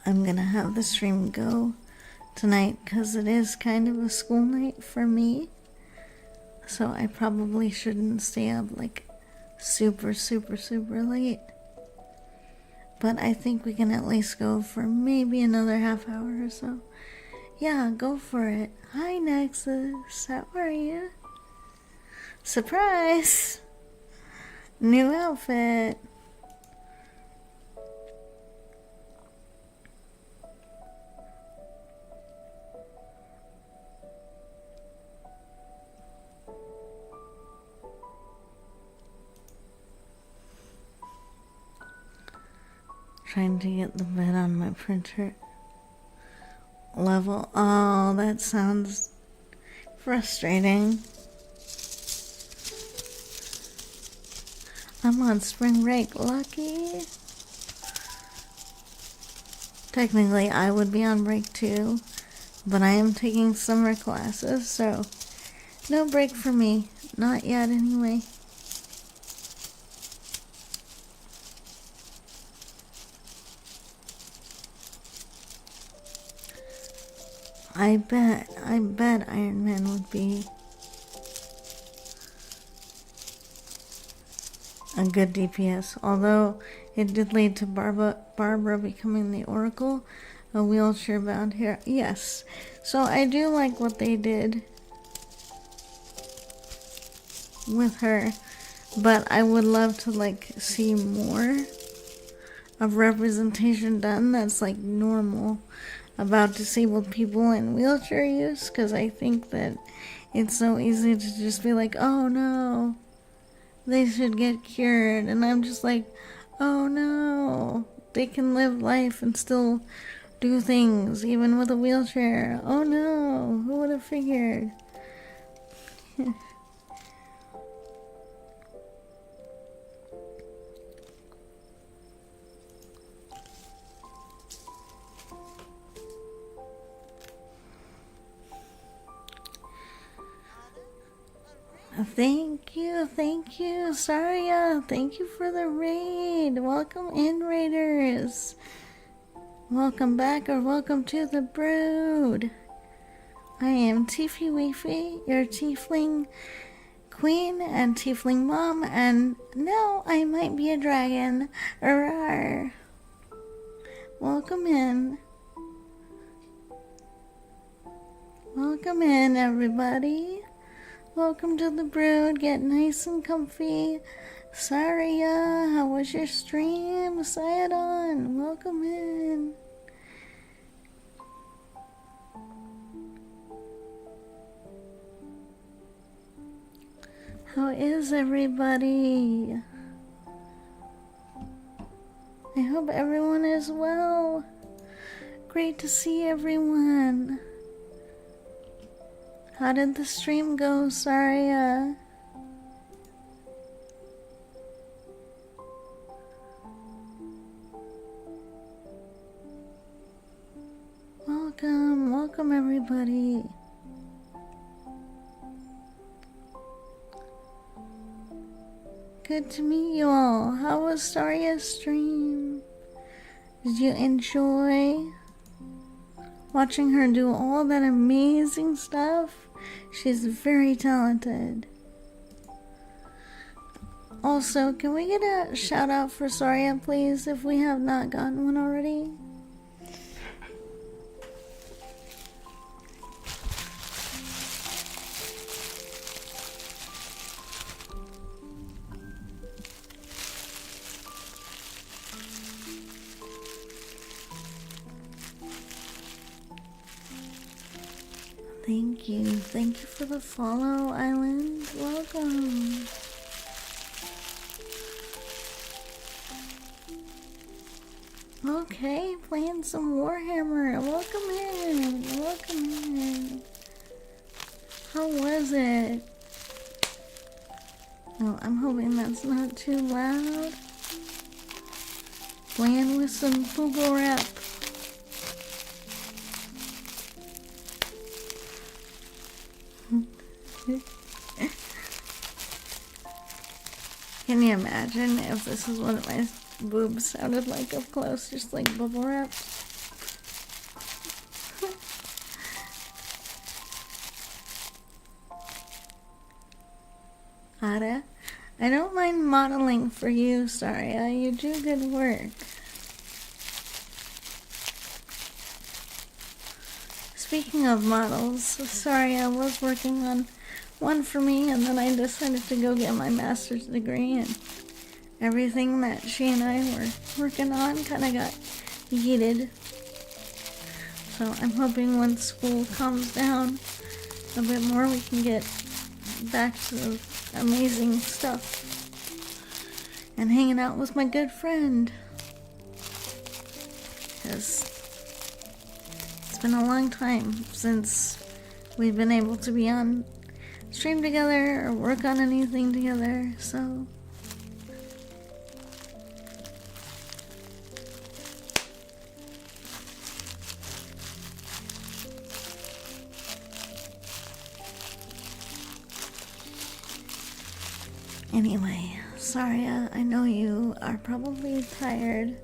Speaker 1: I'm gonna have the stream go tonight, because it is kind of a school night for me. So I probably shouldn't stay up super late. But I think we can at least go for maybe another half hour or so. Yeah, go for it. Hi Nexus, how are you? Surprise! New outfit. Trying to get the bed on my printer level. Oh, that sounds frustrating. I'm on spring break. Lucky. Technically, I would be on break too, but I am taking summer classes, so no break for me. Not yet, anyway. I bet Iron Man would be a good DPS, although it did lead to Barbara becoming the Oracle, a wheelchair-bound hero. Yes, so I do like what they did with her, but I would love to see more of representation done that's normal about disabled people in wheelchair use, because I think that it's so easy to just be oh no, they should get cured, and I'm just oh no, they can live life and still do things even with a wheelchair. Oh no, who would have figured? Thank you, Saria. Thank you for the raid. Welcome in, raiders. Welcome back or welcome to the brood. I am Tiefy Weefy, your tiefling queen and tiefling mom, and now I might be a dragon. Arrgh. Welcome in. Welcome in, everybody. Welcome to the brood. Get nice and comfy. Saria, how was your stream? Sayadon, welcome in. How is everybody? I hope everyone is well. Great to see everyone. How did the stream go, Saria? Welcome everybody. Good to meet you all. How was Saria's stream? Did you enjoy watching her do all that amazing stuff? She's very talented. Also, can we get a shout out for Saria, please, if we have not gotten one already? Thank you for the follow, Island. Welcome. Okay, playing some Warhammer. Welcome in. How was it? Oh, I'm hoping that's not too loud. Playing with some bubble wrap. Can you imagine if this is what my boobs sounded like up close, just like bubble wrap? Ada, I don't mind modeling for you, Saria. You do good work. Speaking of models, Saria was working on one for me, and then I decided to go get my master's degree, and everything that she and I were working on kind of got yeeted. So I'm hoping once school calms down a bit more, we can get back to amazing stuff and hanging out with my good friend. Because it's been a long time since we've been able to be on stream together or work on anything together, so anyway, Saria, I know you are probably tired,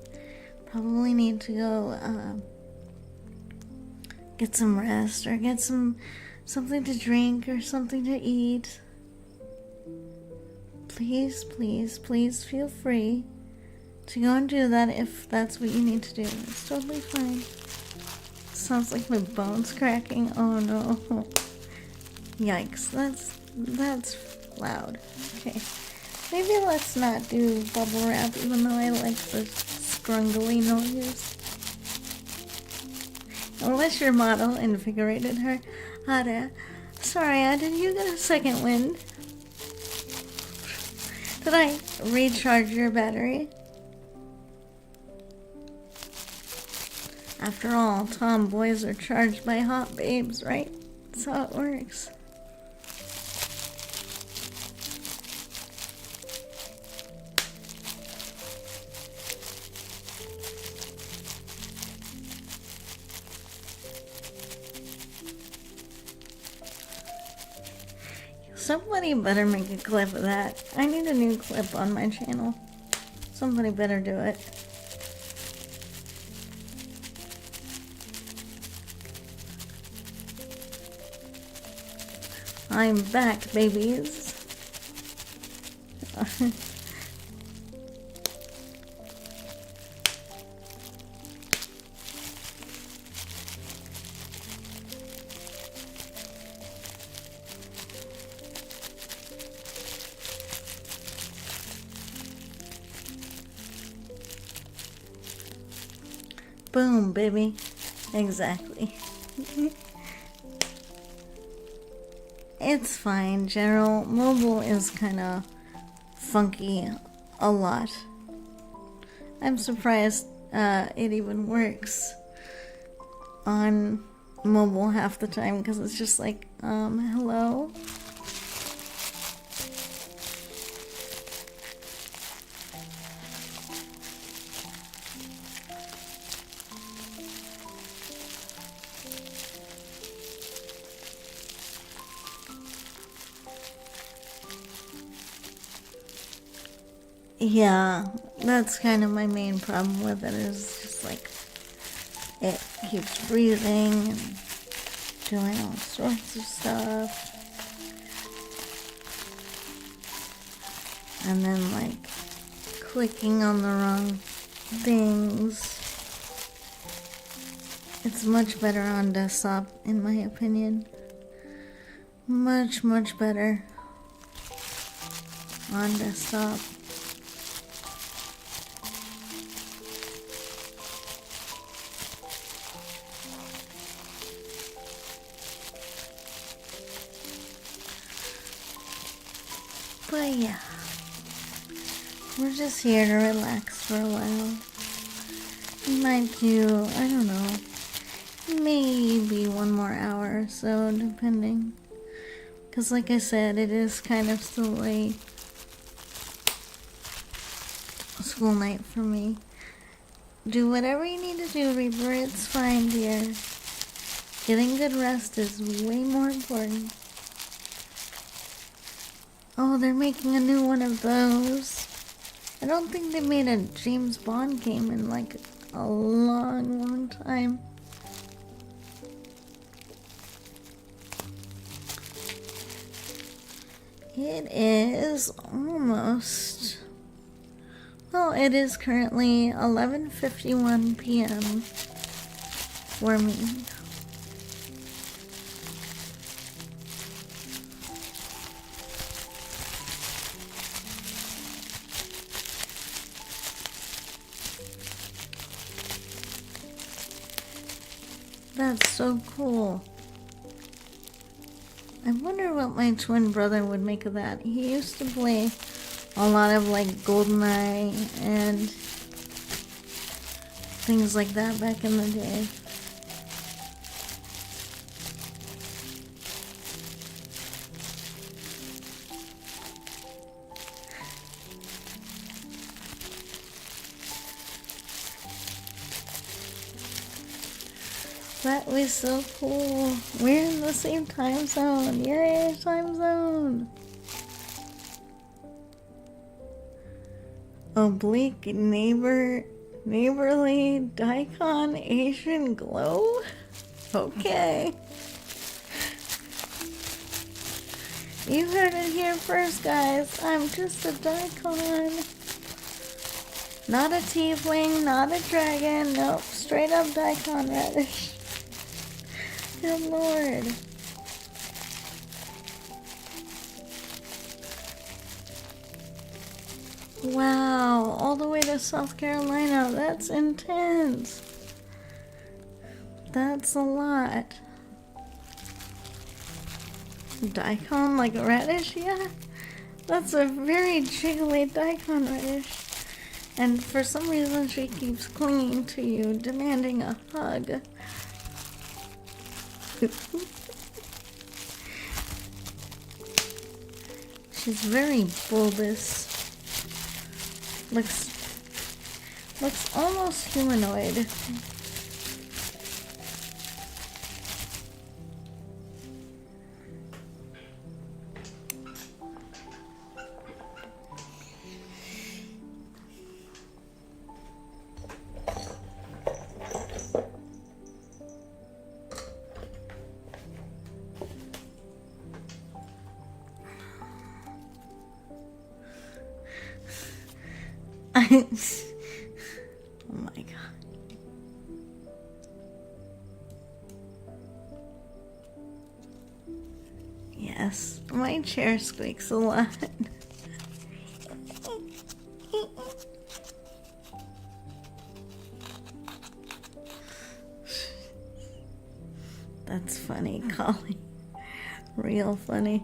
Speaker 1: probably need to go get some rest or get something to drink or something to eat. Please feel free to go and do that if that's what you need to do. It's totally fine. Sounds like my bones cracking. Oh no. Yikes, that's loud. Okay. Maybe let's not do bubble wrap, even though I like the scrungly noise. Unless your model invigorated her. Ada, Saria, did you get a second wind? Did I recharge your battery? After all, tomboys are charged by hot babes, right? That's how it works. Somebody better make a clip of that. I need a new clip on my channel. Somebody better do it. I'm back, babies. Boom, baby. Exactly. It's fine, General. Mobile is kind of funky a lot. I'm surprised it even works on mobile half the time, because it's just like, hello? Yeah, that's kind of my main problem with it, is just like, it keeps breathing and doing all sorts of stuff. And then like clicking on the wrong things. It's much better on desktop, in my opinion. Much, much better on desktop. But yeah, we're just here to relax for a while. We might do, I don't know, maybe one more hour or so, depending. Because like I said, it is kind of still a school night for me. Do whatever you need to do, Reaper. It's fine, dear. Getting good rest is way more important. Oh, they're making a new one of those. I don't think they made a James Bond game in like a long, long time. It is almost... Well, it is currently 11:51 p.m. for me. That's so cool. I wonder what my twin brother would make of that. He used to play a lot of like GoldenEye and things like that back in the day. That was so cool. We're in the same time zone. Yay, time zone. Oblique neighborly daikon Asian glow? Okay. You heard it here first, guys. I'm just a daikon. Not a tiefling, not a dragon. Nope, straight up daikon radish. Good lord. Wow, all the way to South Carolina. That's intense. That's a lot. Daikon like a radish? Yeah. That's a very jiggly daikon radish. And for some reason she keeps clinging to you, demanding a hug. She's very bulbous. Looks almost humanoid. Oh my god. Yes, my chair squeaks a lot. That's funny, Collie. Real funny.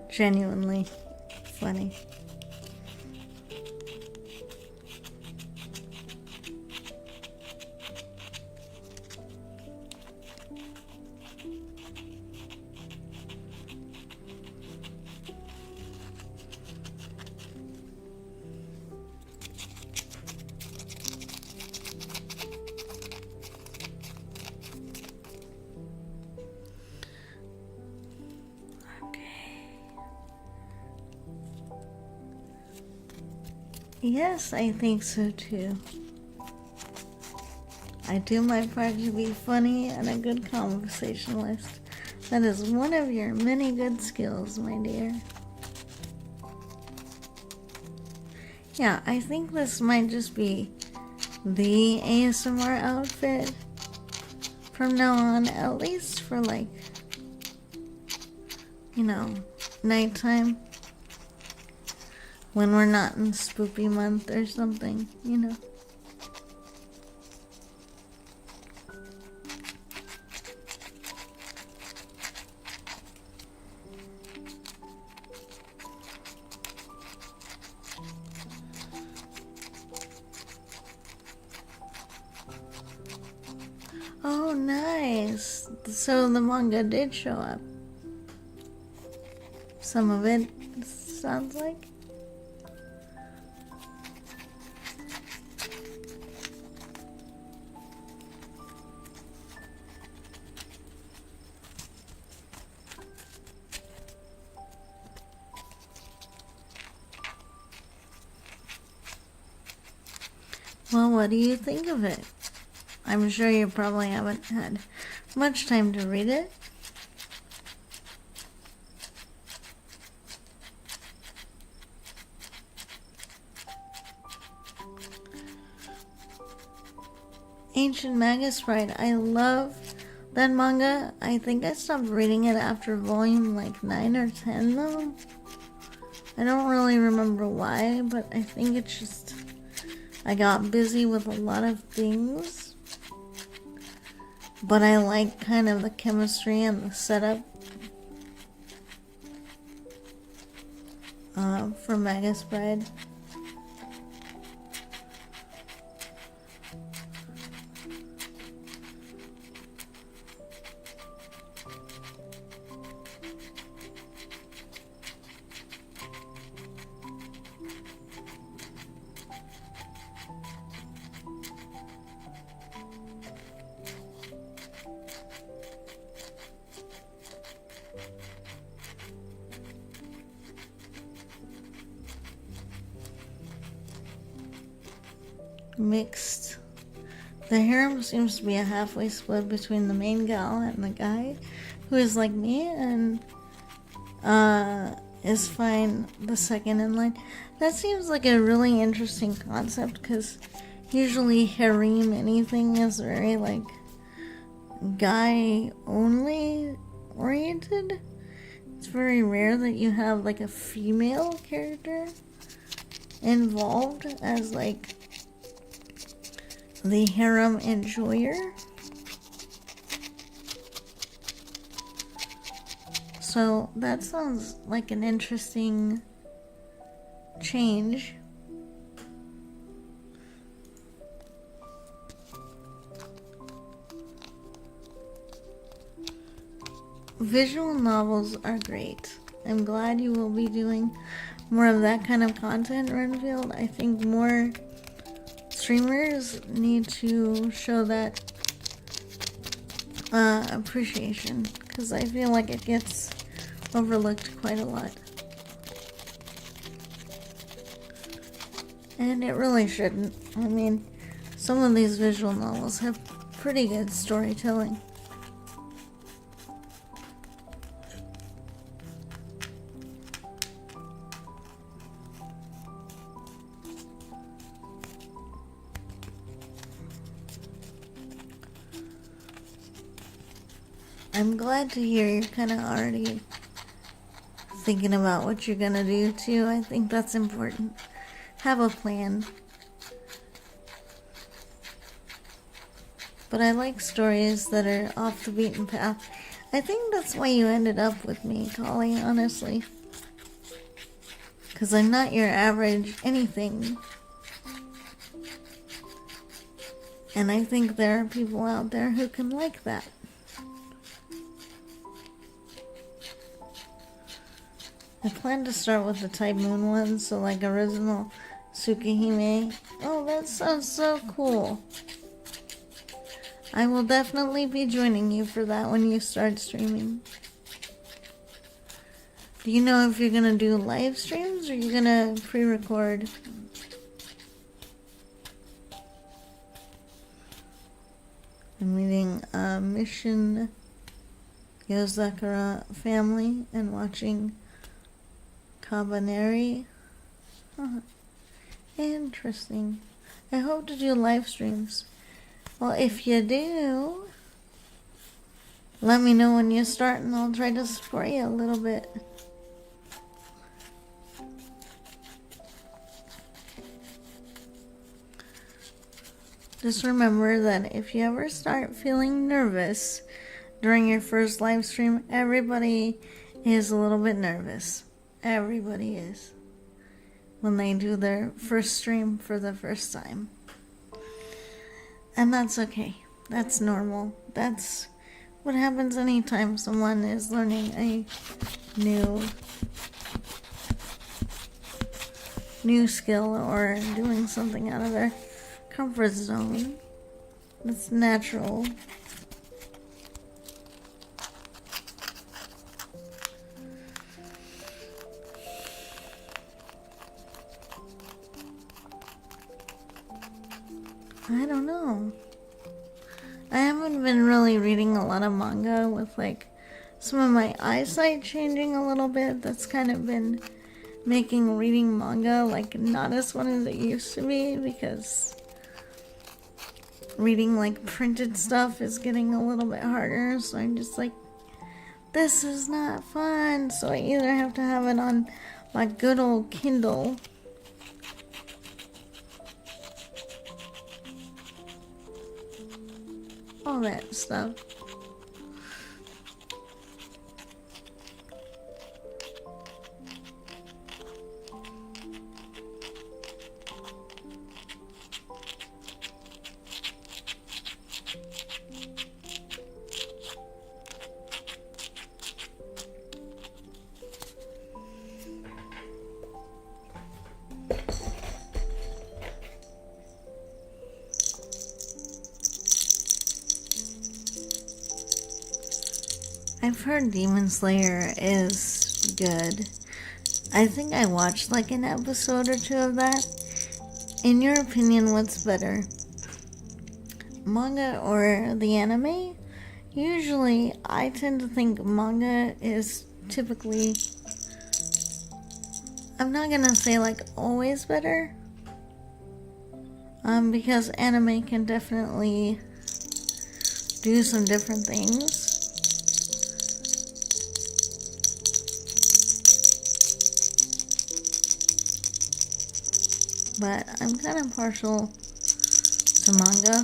Speaker 1: Genuinely funny. Yes, I think so too. I do my part to be funny and a good conversationalist. That is one of your many good skills, my dear. Yeah, I think this might just be the ASMR outfit from now on, at least for like, nighttime. When we're not in spoopy month or something, Oh, nice. So the manga did show up. Some of it sounds like. Well, what do you think of it? I'm sure you probably haven't had much time to read it. Ancient Magus Bride. I love that manga. I think I stopped reading it after volume like 9 or 10 though. I don't really remember why, but I think it's just I got busy with a lot of things. But I like kind of the chemistry and the setup for Magus Bride. Mixed. The harem seems to be a halfway split between the main gal and the guy who is like me and is fine the second in line. That seems like a really interesting concept because usually harem anything is very like guy only oriented. It's very rare that you have like a female character involved as like the harem enjoyer. So that sounds like an interesting change. Visual novels are great. I'm glad you will be doing more of that kind of content, Renfield. I think more streamers need to show that appreciation because I feel like it gets overlooked quite a lot. And it really shouldn't. I mean, some of these visual novels have pretty good storytelling. I'm glad to hear you're kind of already thinking about what you're gonna do too. I think that's important. Have a plan. But I like stories that are off the beaten path. I think that's why you ended up with me, Collie, honestly. Because I'm not your average anything. And I think there are people out there who can like that. I plan to start with the Type Moon ones, so like original Tsukihime. Oh, that sounds so cool. I will definitely be joining you for that when you start streaming. Do you know if you're going to do live streams or you're going to pre-record? I'm reading Mission Yozakura Family and watching Kabaneri. Huh. Interesting. I hope to do live streams. Well, if you do, let me know when you start and I'll try to support you a little bit. Just remember that if you ever start feeling nervous during your first live stream, everybody is a little bit nervous. Everybody is. When they do their first stream for the first time. And that's okay. That's normal. That's what happens anytime someone is learning a new skill or doing something out of their comfort zone. It's natural. I don't know. I haven't been really reading a lot of manga with like some of my eyesight changing a little bit. That's kind of been making reading manga like not as fun as it used to be, because reading like printed stuff is getting a little bit harder. So I'm just like, this is not fun. So I either have to have it on my good old Kindle, all that stuff. I've heard Demon Slayer is good. I think I watched like an episode or two of that. In your opinion, what's better? Manga or the anime? Usually, I tend to think manga is typically, I'm not gonna say like always better. Because anime can definitely do some different things. But I'm kind of partial to manga.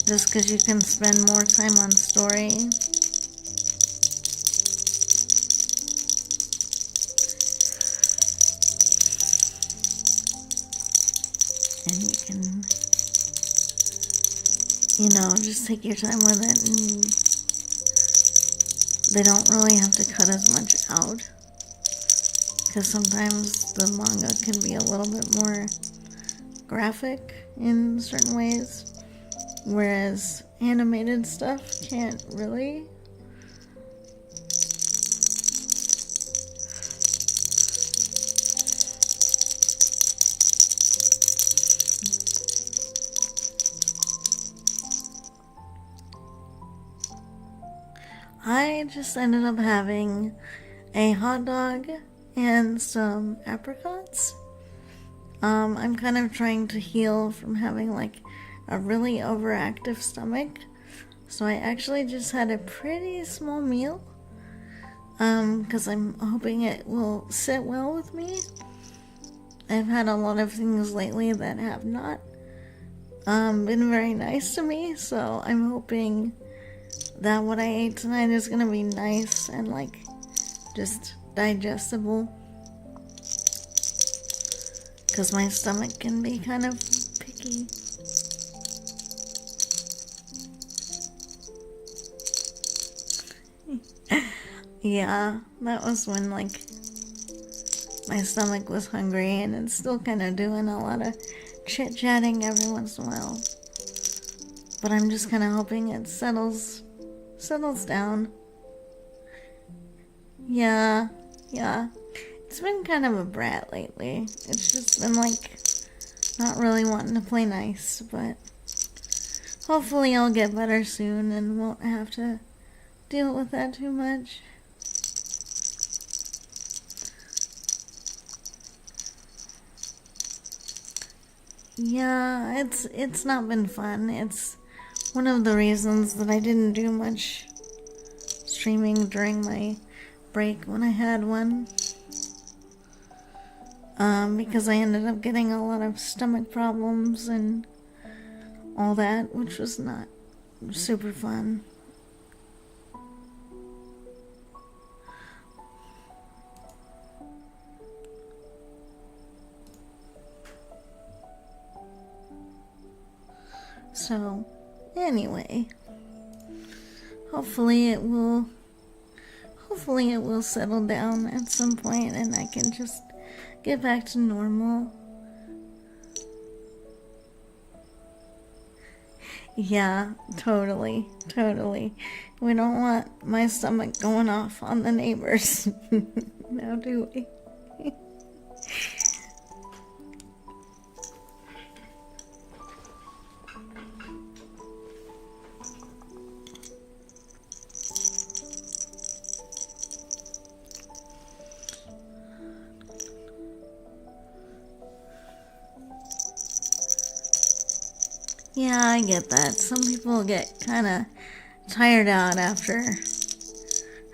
Speaker 1: Just because you can spend more time on story. And you can, just take your time with it. And they don't really have to cut as much out. Because sometimes the manga can be a little bit more graphic in certain ways, whereas animated stuff can't really. I just ended up having a hot dog and some apricots. I'm kind of trying to heal from having like a really overactive stomach. So I actually just had a pretty small meal. Because I'm hoping it will sit well with me. I've had a lot of things lately that have not been very nice to me, so I'm hoping that what I ate tonight is gonna be nice and like just digestible, because my stomach can be kind of picky. Yeah, that was when like my stomach was hungry, and it's still kind of doing a lot of chit-chatting every once in a while. But I'm just kind of hoping it settles down. Yeah. It's been kind of a brat lately. It's just been like not really wanting to play nice, but hopefully I'll get better soon and won't have to deal with that too much. Yeah, it's not been fun. It's one of the reasons that I didn't do much streaming during my break when I had one. Because I ended up getting a lot of stomach problems and all that, which was not super fun. So, anyway, hopefully it will settle down at some point and I can just get back to normal. Yeah, totally. We don't want my stomach going off on the neighbors. Now do we? Yeah, I get that. Some people get kind of tired out after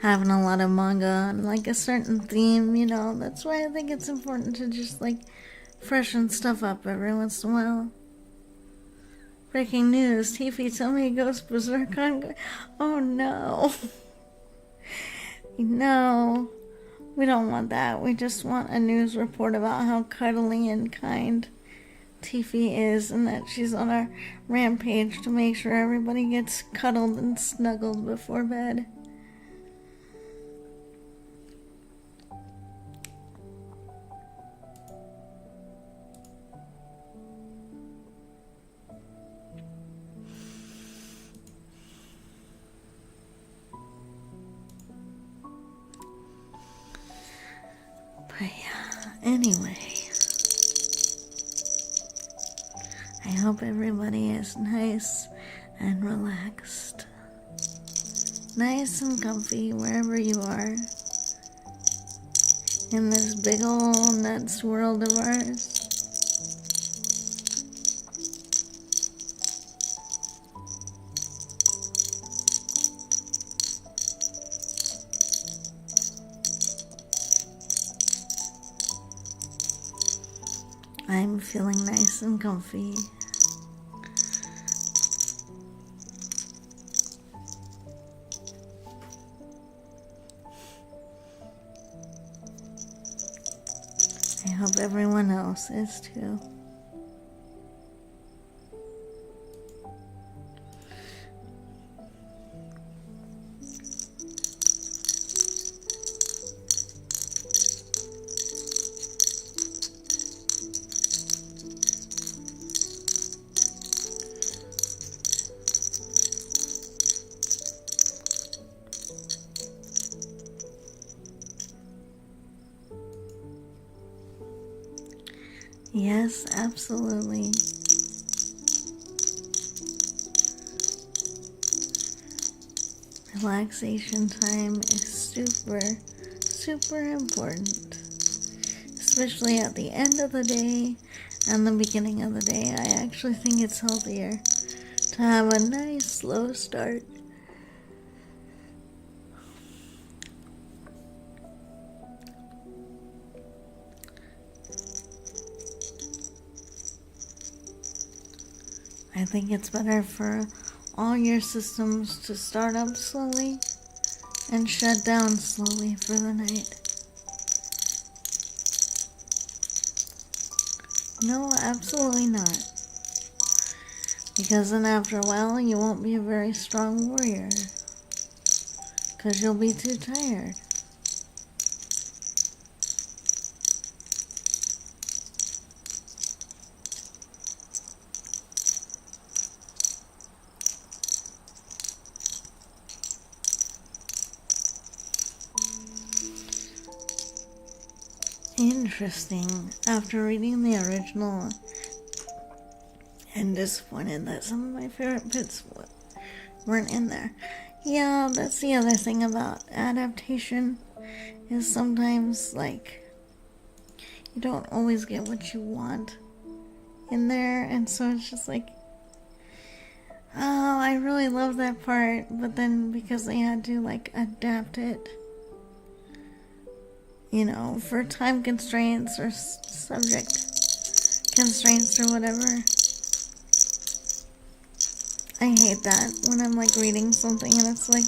Speaker 1: having a lot of manga on like a certain theme, you know. That's why I think it's important to just like freshen stuff up every once in a while. Breaking news, Tiefy told me he goes berserk on... Oh no. No, we don't want that. We just want a news report about how cuddly and kind Tiefy is, and that she's on a rampage to make sure everybody gets cuddled and snuggled before bed. But yeah, anyway, I hope everybody is nice and relaxed, nice and comfy wherever you are in this big ol' nuts world of ours. I'm feeling nice and comfy. I hope everyone else is too. Yes, absolutely. Relaxation time is super important. Especially at the end of the day and the beginning of the day. I actually think it's healthier to have a nice slow start. I think it's better for all your systems to start up slowly and shut down slowly for the night. No, absolutely not. Because then after a while, you won't be a very strong warrior. Because you'll be too tired. Interesting. After reading the original, and disappointed that some of my favorite bits weren't in there. Yeah, that's the other thing about adaptation, is sometimes, like, you don't always get what you want in there, and so it's just like, oh, I really love that part, but then because they had to, like, adapt it, you know, for time constraints or subject constraints or whatever. I hate that when I'm like reading something and it's like,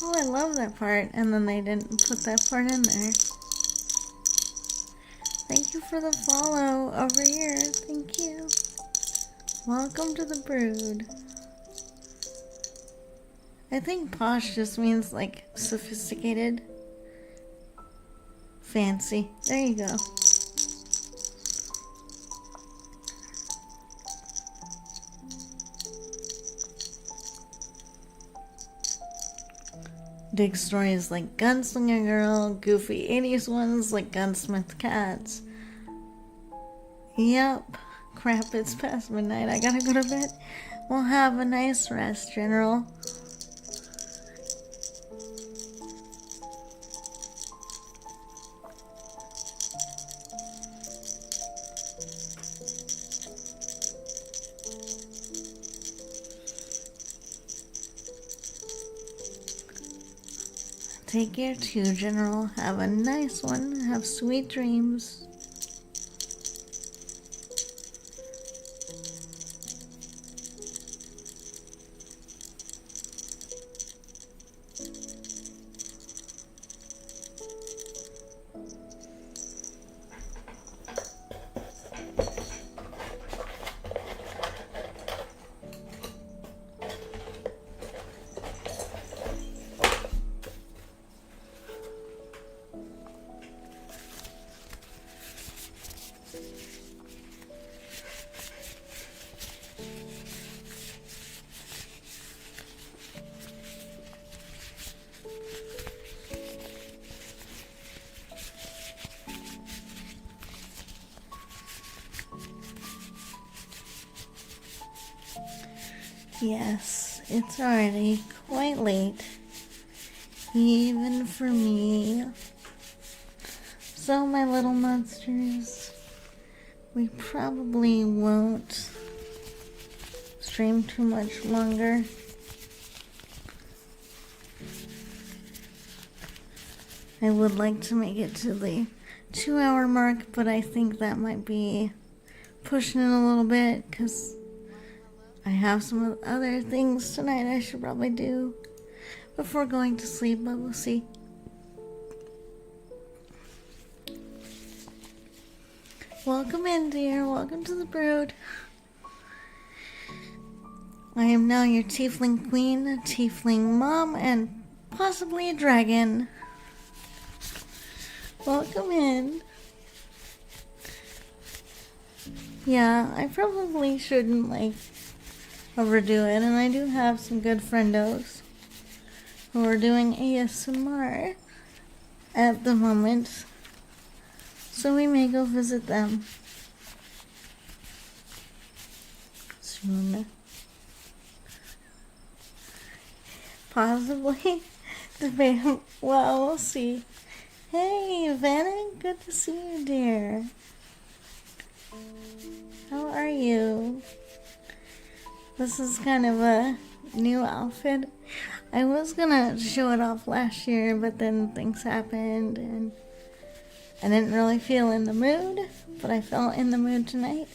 Speaker 1: oh, I love that part, and then they didn't put that part in there. Thank you for the follow over here. Thank you. Welcome to the brood. I think posh just means like sophisticated. Fancy. There you go. Dig stories like Gunslinger Girl, goofy 80s ones like Gunsmith Cats. Yep. Crap, it's past midnight. I gotta go to bed. Well, have a nice rest, General. Take care too, General. Have a nice one. Have sweet dreams. Yes, it's already quite late, even for me. So, my little monsters, we probably won't stream too much longer. I would like to make it to the 2-hour mark, but I think that might be pushing it a little bit, because I have some other things tonight I should probably do before going to sleep, but we'll see. Welcome in, dear. Welcome to the brood. I am now your tiefling queen, a tiefling mom, and possibly a dragon. Welcome in. Yeah, I probably shouldn't, like, overdo it, and I do have some good friendos who are doing ASMR at the moment, so we may go visit them soon. Possibly. Well, we'll see. Hey, Vanna, good to see you, dear. How are you? This is kind of a new outfit. I was gonna show it off last year, but then things happened and I didn't really feel in the mood, but I felt in the mood tonight.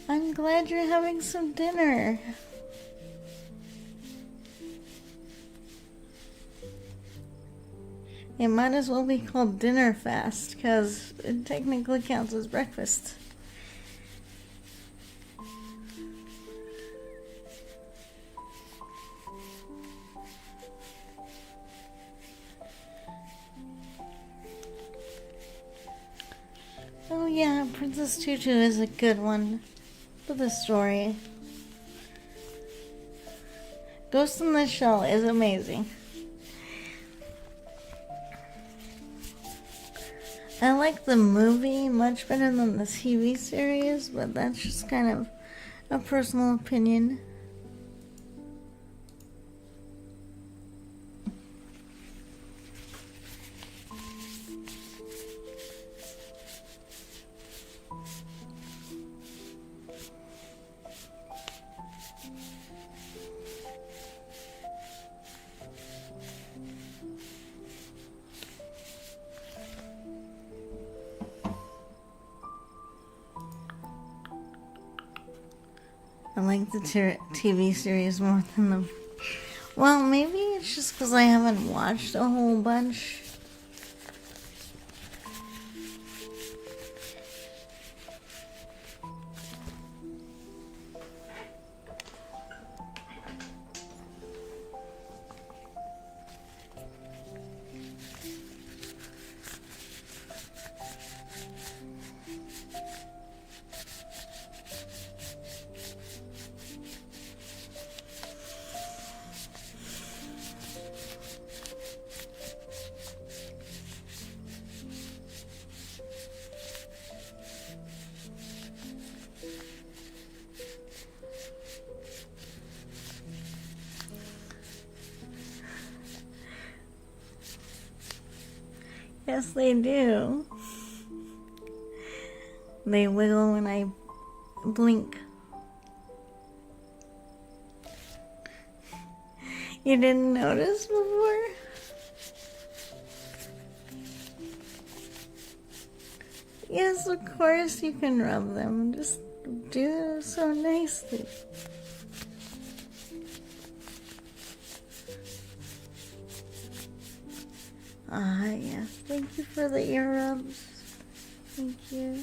Speaker 1: I'm glad you're having some dinner. It might as well be called dinner fast, because it technically counts as breakfast. Oh yeah, Princess Tutu is a good one for the story. Ghost in the Shell is amazing. I like the movie much better than the TV series, but that's just kind of a personal opinion. I like the TV series more than the... Well, maybe it's just because I haven't watched a whole bunch. Yes, they do. They wiggle when I blink. You didn't notice before? Yes, of course you can rub them. Just do it so nicely. Ah, yes. Thank you for the ear rubs. Thank you.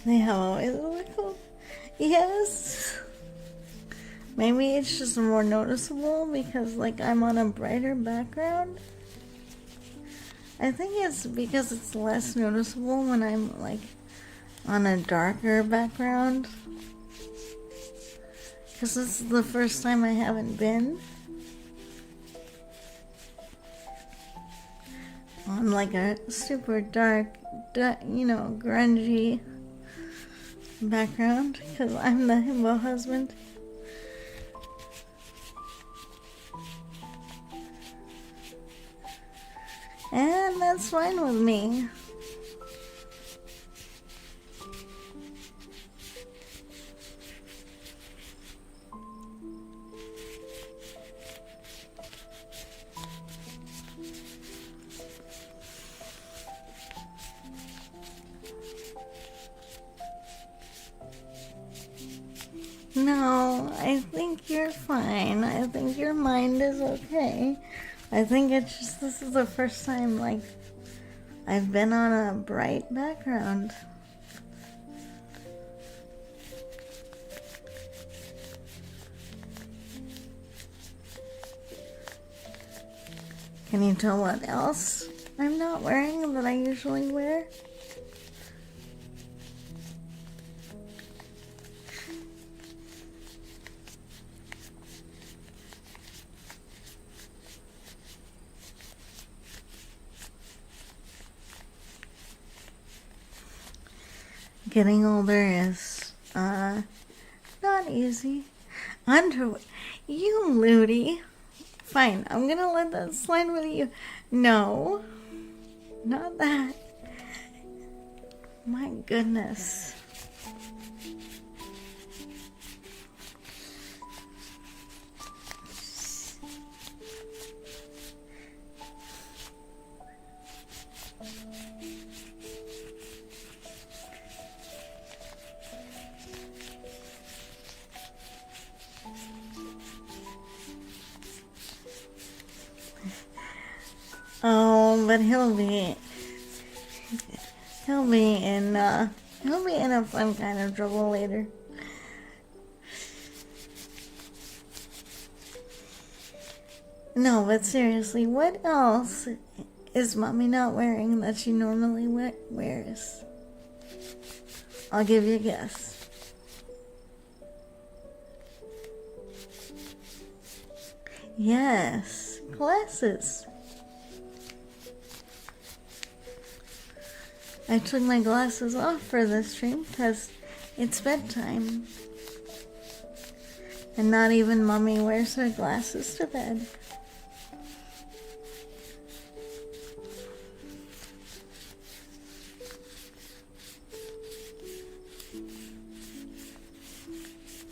Speaker 1: They have always a wiggle. Yes. Maybe it's just more noticeable because, like, I'm on a brighter background. I think it's because it's less noticeable when I'm, like, on a darker background. Because this is the first time I haven't been on, like, a super dark, grungy background because I'm the himbo husband. And that's fine with me. No, I think you're fine. I think your mind is okay. I think it's just this is the first time, like, I've been on a bright background. Can you tell what else I'm not wearing that I usually wear? Getting older is, not easy. Underwear. You looty. Fine, I'm gonna let that slide with you. No. Not that. My goodness. Oh, but he'll be in a fun kind of trouble later. No, but seriously, what else is mommy not wearing that she normally wears? I'll give you a guess. Yes, glasses. I took my glasses off for this stream because it's bedtime. And not even mommy wears her glasses to bed.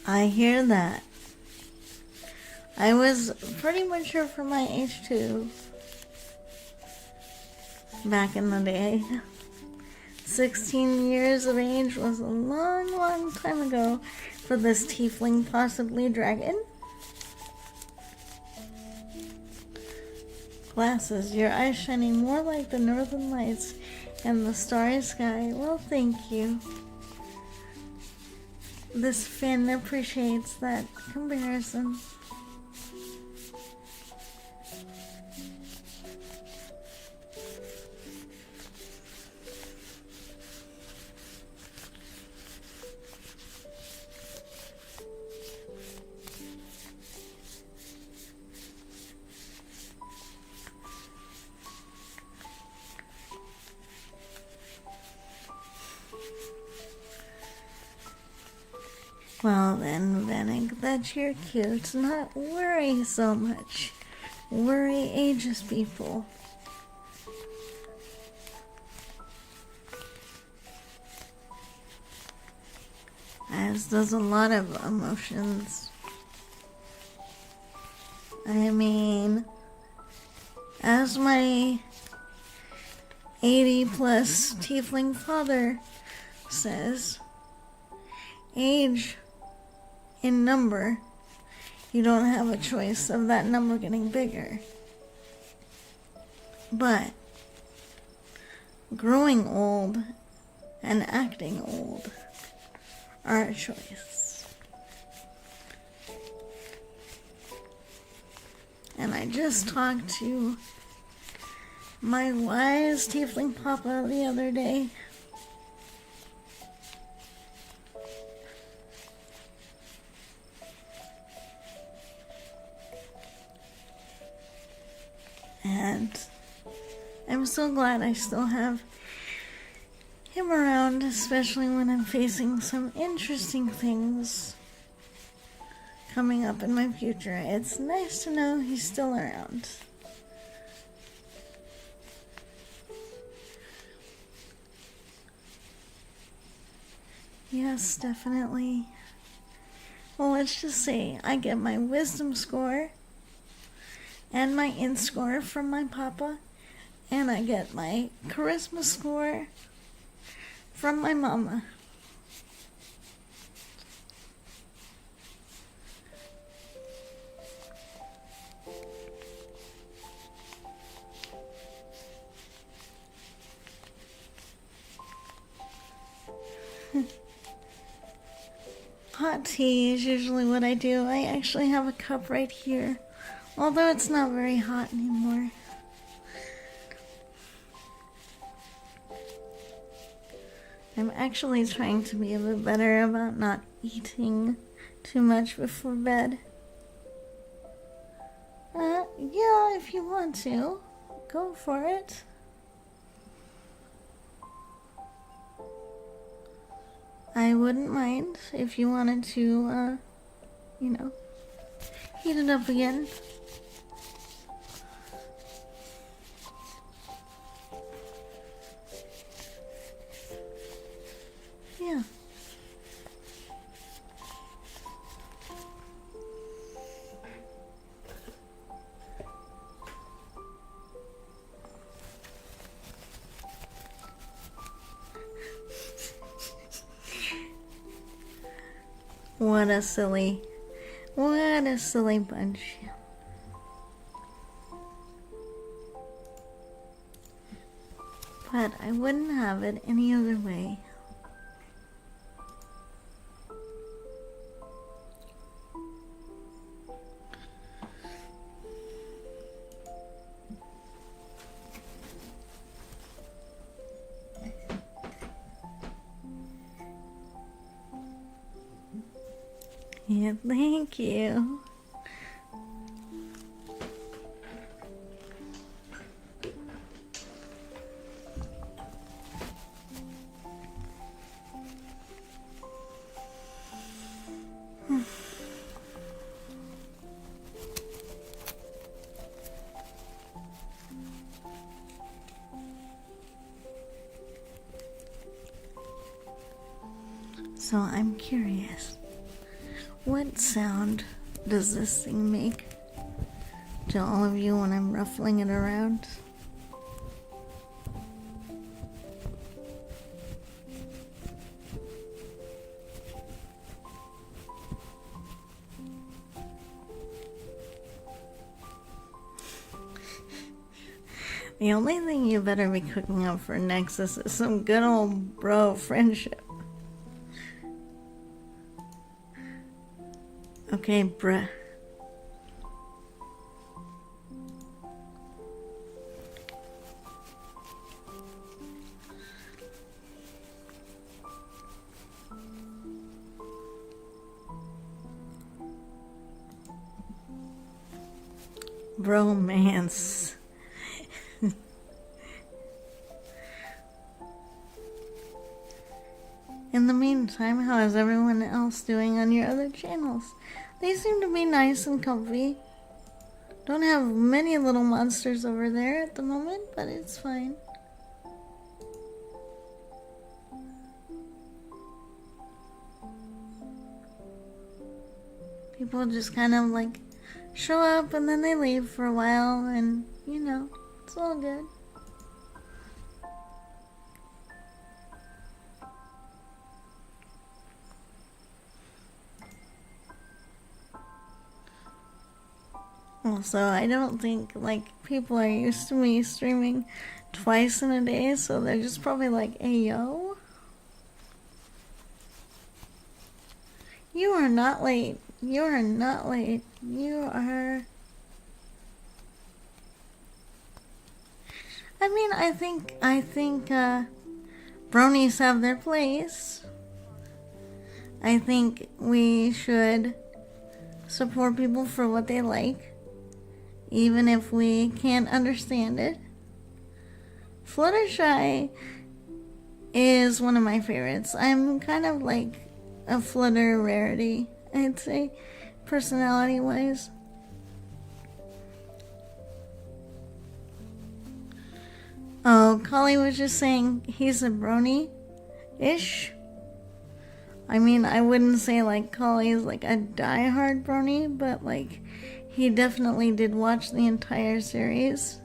Speaker 1: I hear that. I was pretty mature for my age too. Back in the day. 16 years of age was a long, long time ago for this tiefling, possibly dragon. Glasses, your eyes shining more like the northern lights and the starry sky. Well, thank you. This fan appreciates that comparison. Well then, Vanek, that you're cute. Not worry so much. Worry ages people. As does a lot of emotions. I mean, as my 80-plus tiefling father says, age in number, you don't have a choice of that number getting bigger. But growing old and acting old are a choice. And I just talked to my wise tiefling papa the other day. And I'm so glad I still have him around, especially when I'm facing some interesting things coming up in my future. It's nice to know he's still around. Yes, definitely. Well, let's just say I get my wisdom score and my int score from my papa, and I get my charisma score from my mama. Hot tea is usually what I do. I actually have a cup right here, although it's not very hot anymore. I'm actually trying to be a bit better about not eating too much before bed. Yeah, if you want to, go for it. I wouldn't mind if you wanted to, heat it up again. Yeah. What a silly bunch. But I wouldn't have it any other way. Yeah, thank you. So I'm curious, what sound does this thing make to all of you when I'm ruffling it around? The only thing you better be cooking up for Nexus is some good old bro friendship. Okay, bruh. Bromance. In the meantime, how is everyone else doing on your other channels? They seem to be nice and comfy. Don't have many little monsters over there at the moment, but it's fine. People just kind of like show up and then they leave for a while, and it's all good. Also, I don't think people are used to me streaming twice in a day, so they're just probably like, hey yo, you are not late. You are not late. You are. I mean, I think bronies have their place. I think we should support people for what they like, even if we can't understand it. Fluttershy is one of my favorites. I'm kind of like a Flutter rarity, I'd say, personality-wise. Oh, Collie was just saying he's a brony-ish. I mean, I wouldn't say Collie is a die-hard brony, but he definitely did watch the entire series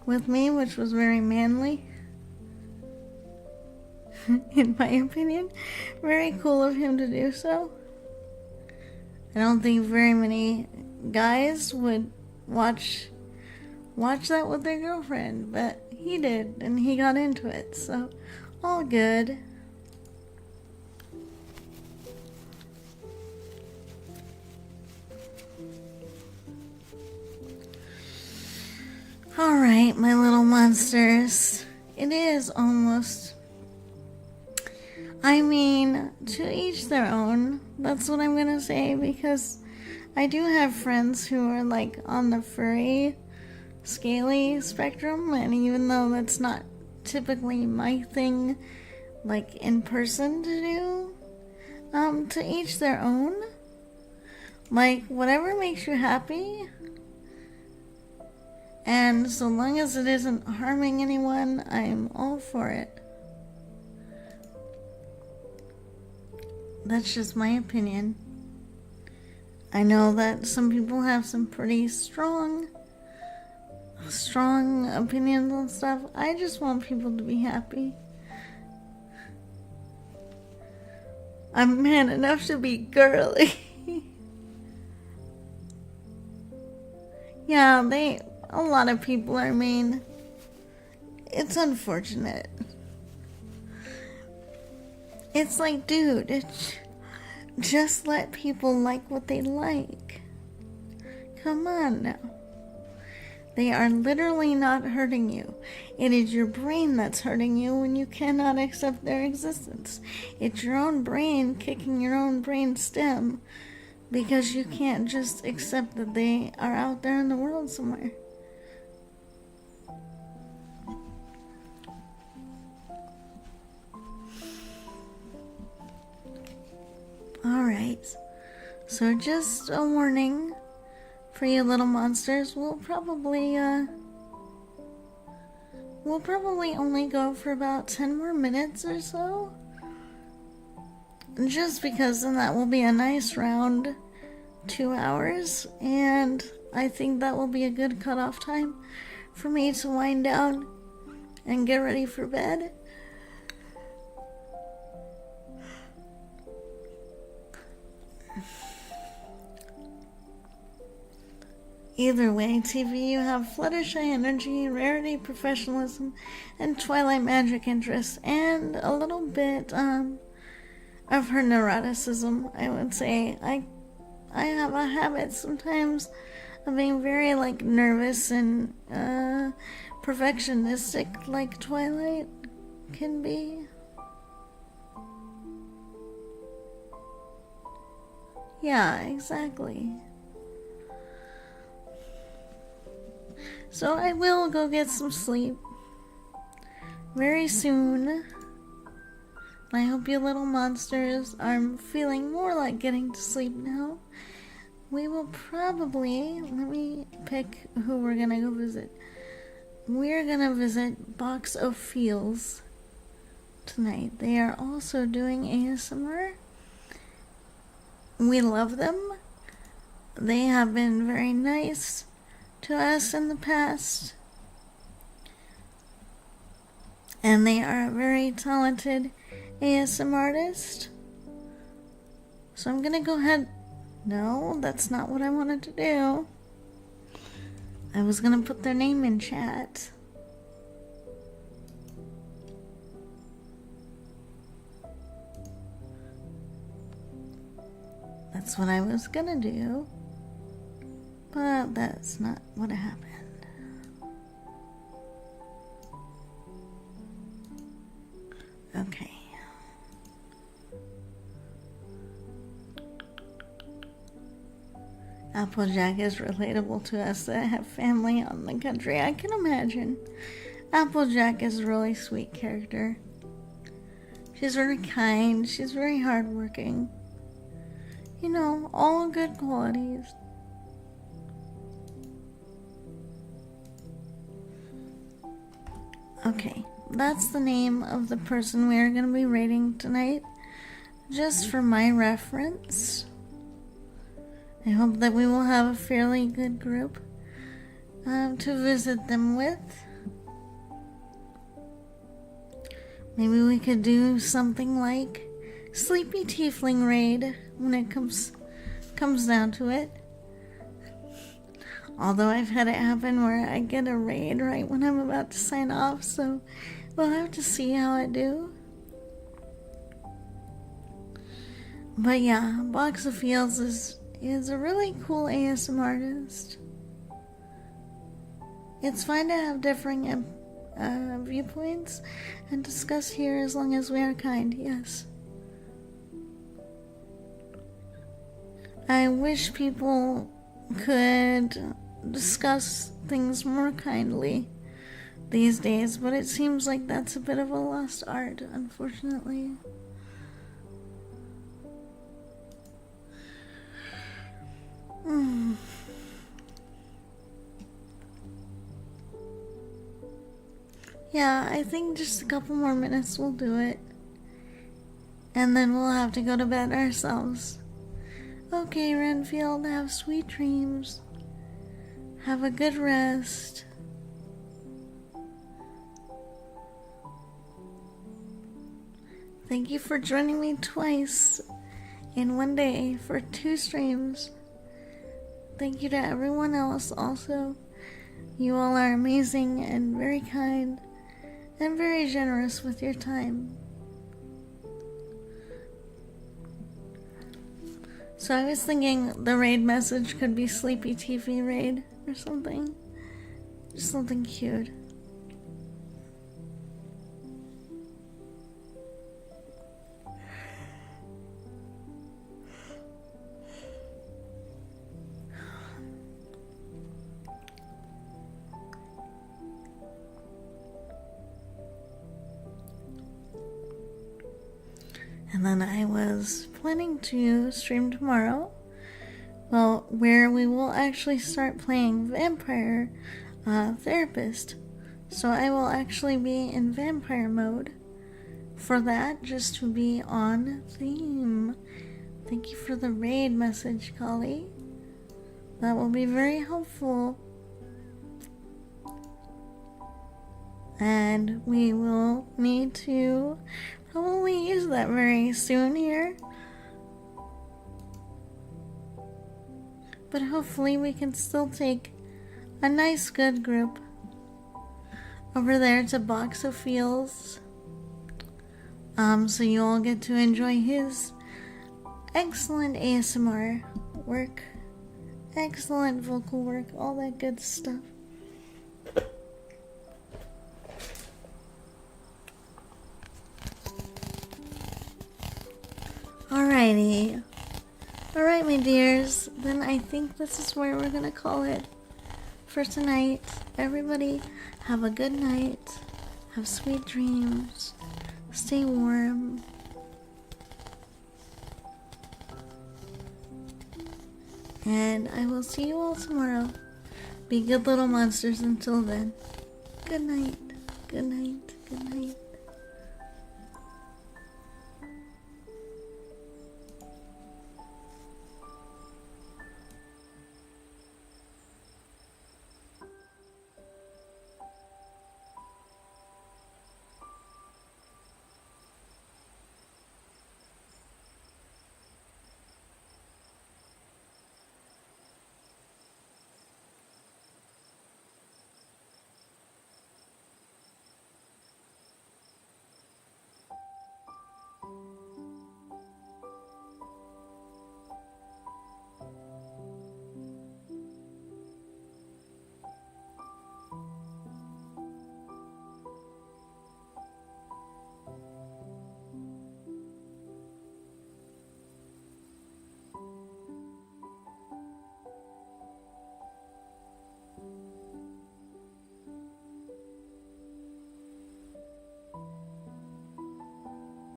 Speaker 1: with me, which was very manly. In my opinion. Very cool of him to do so. I don't think very many guys would watch that with their girlfriend, but he did, and he got into it, so all good. Alright, my little monsters. It is almost... I mean, to each their own. That's what I'm gonna say, because I do have friends who are on the furry, scaly spectrum, and even though that's not typically my thing, like in person to do. To each their own. Like, whatever makes you happy. And so long as it isn't harming anyone, I'm all for it. That's just my opinion. I know that some people have some pretty strong opinions on stuff. I just want people to be happy. I'm man enough to be girly. Yeah, a lot of people are mean. It's unfortunate. It's like, dude, just let people like what they like. Come on now. They are literally not hurting you. It is your brain that's hurting you when you cannot accept their existence. It's your own brain kicking your own brain stem because you can't just accept that they are out there in the world somewhere. Alright, so just a warning for you little monsters. We'll probably only go for about 10 more minutes or so. Just because then that will be a nice round 2 hours, and I think that will be a good cutoff time for me to wind down and get ready for bed. Either way, TV, you have Fluttershy energy, rarity, professionalism, and Twilight magic interest, and a little bit of her neuroticism. I would say I have a habit sometimes of being very like nervous and perfectionistic, like Twilight can be. Yeah, exactly. So I will go get some sleep very soon. I hope you little monsters are feeling more like getting to sleep now. We will probably, let me pick who we're gonna go visit. We're gonna visit Box of Feels tonight. They are also doing ASMR. We love them. They have been very nice to us in the past, and they are a very talented ASMR artist. So I'm gonna go ahead. No, that's not what I wanted to do. I was gonna put their name in chat. That's what I was gonna do. But that's not what happened. Okay. Applejack is relatable to us that have family out in the country. I can imagine. Applejack is a really sweet character. She's very kind. She's very hardworking. You know, all good qualities. Okay, that's the name of the person we are going to be rating tonight, just for my reference. I hope that we will have a fairly good group to visit them with. Maybe we could do something like Sleepy Tiefling Raid when it comes down to it. Although I've had it happen where I get a raid right when I'm about to sign off, so we'll have to see how I do. But yeah, Box of Feels is a really cool ASMR artist. It's fine to have differing viewpoints and discuss here as long as we are kind, yes. I wish people could discuss things more kindly these days, but it seems like that's a bit of a lost art, unfortunately. Yeah, I think just a couple more minutes will do it. And then we'll have to go to bed ourselves. Okay, Renfield, have sweet dreams. Have a good rest. Thank you for joining me twice in one day for 2 streams. Thank you to everyone else also. You all are amazing and very kind and very generous with your time. So I was thinking the raid message could be Sleepy Tiefy raid or something. Just something cute. And then I was planning to stream tomorrow, well, where we will actually start playing Vampire Therapist. So I will actually be in vampire mode for that, just to be on theme. Thank you for the raid message, Kali. That will be very helpful. And we will need to probably use that very soon here. But hopefully we can still take a nice good group over there to Box of Feels. So you all get to enjoy his excellent ASMR work, excellent vocal work, all that good stuff. Alrighty. Alright, my dears. Then I think this is where we're gonna call it for tonight. Everybody, have a good night. Have sweet dreams. Stay warm. And I will see you all tomorrow. Be good little monsters until then. Good night. Good night. Good night.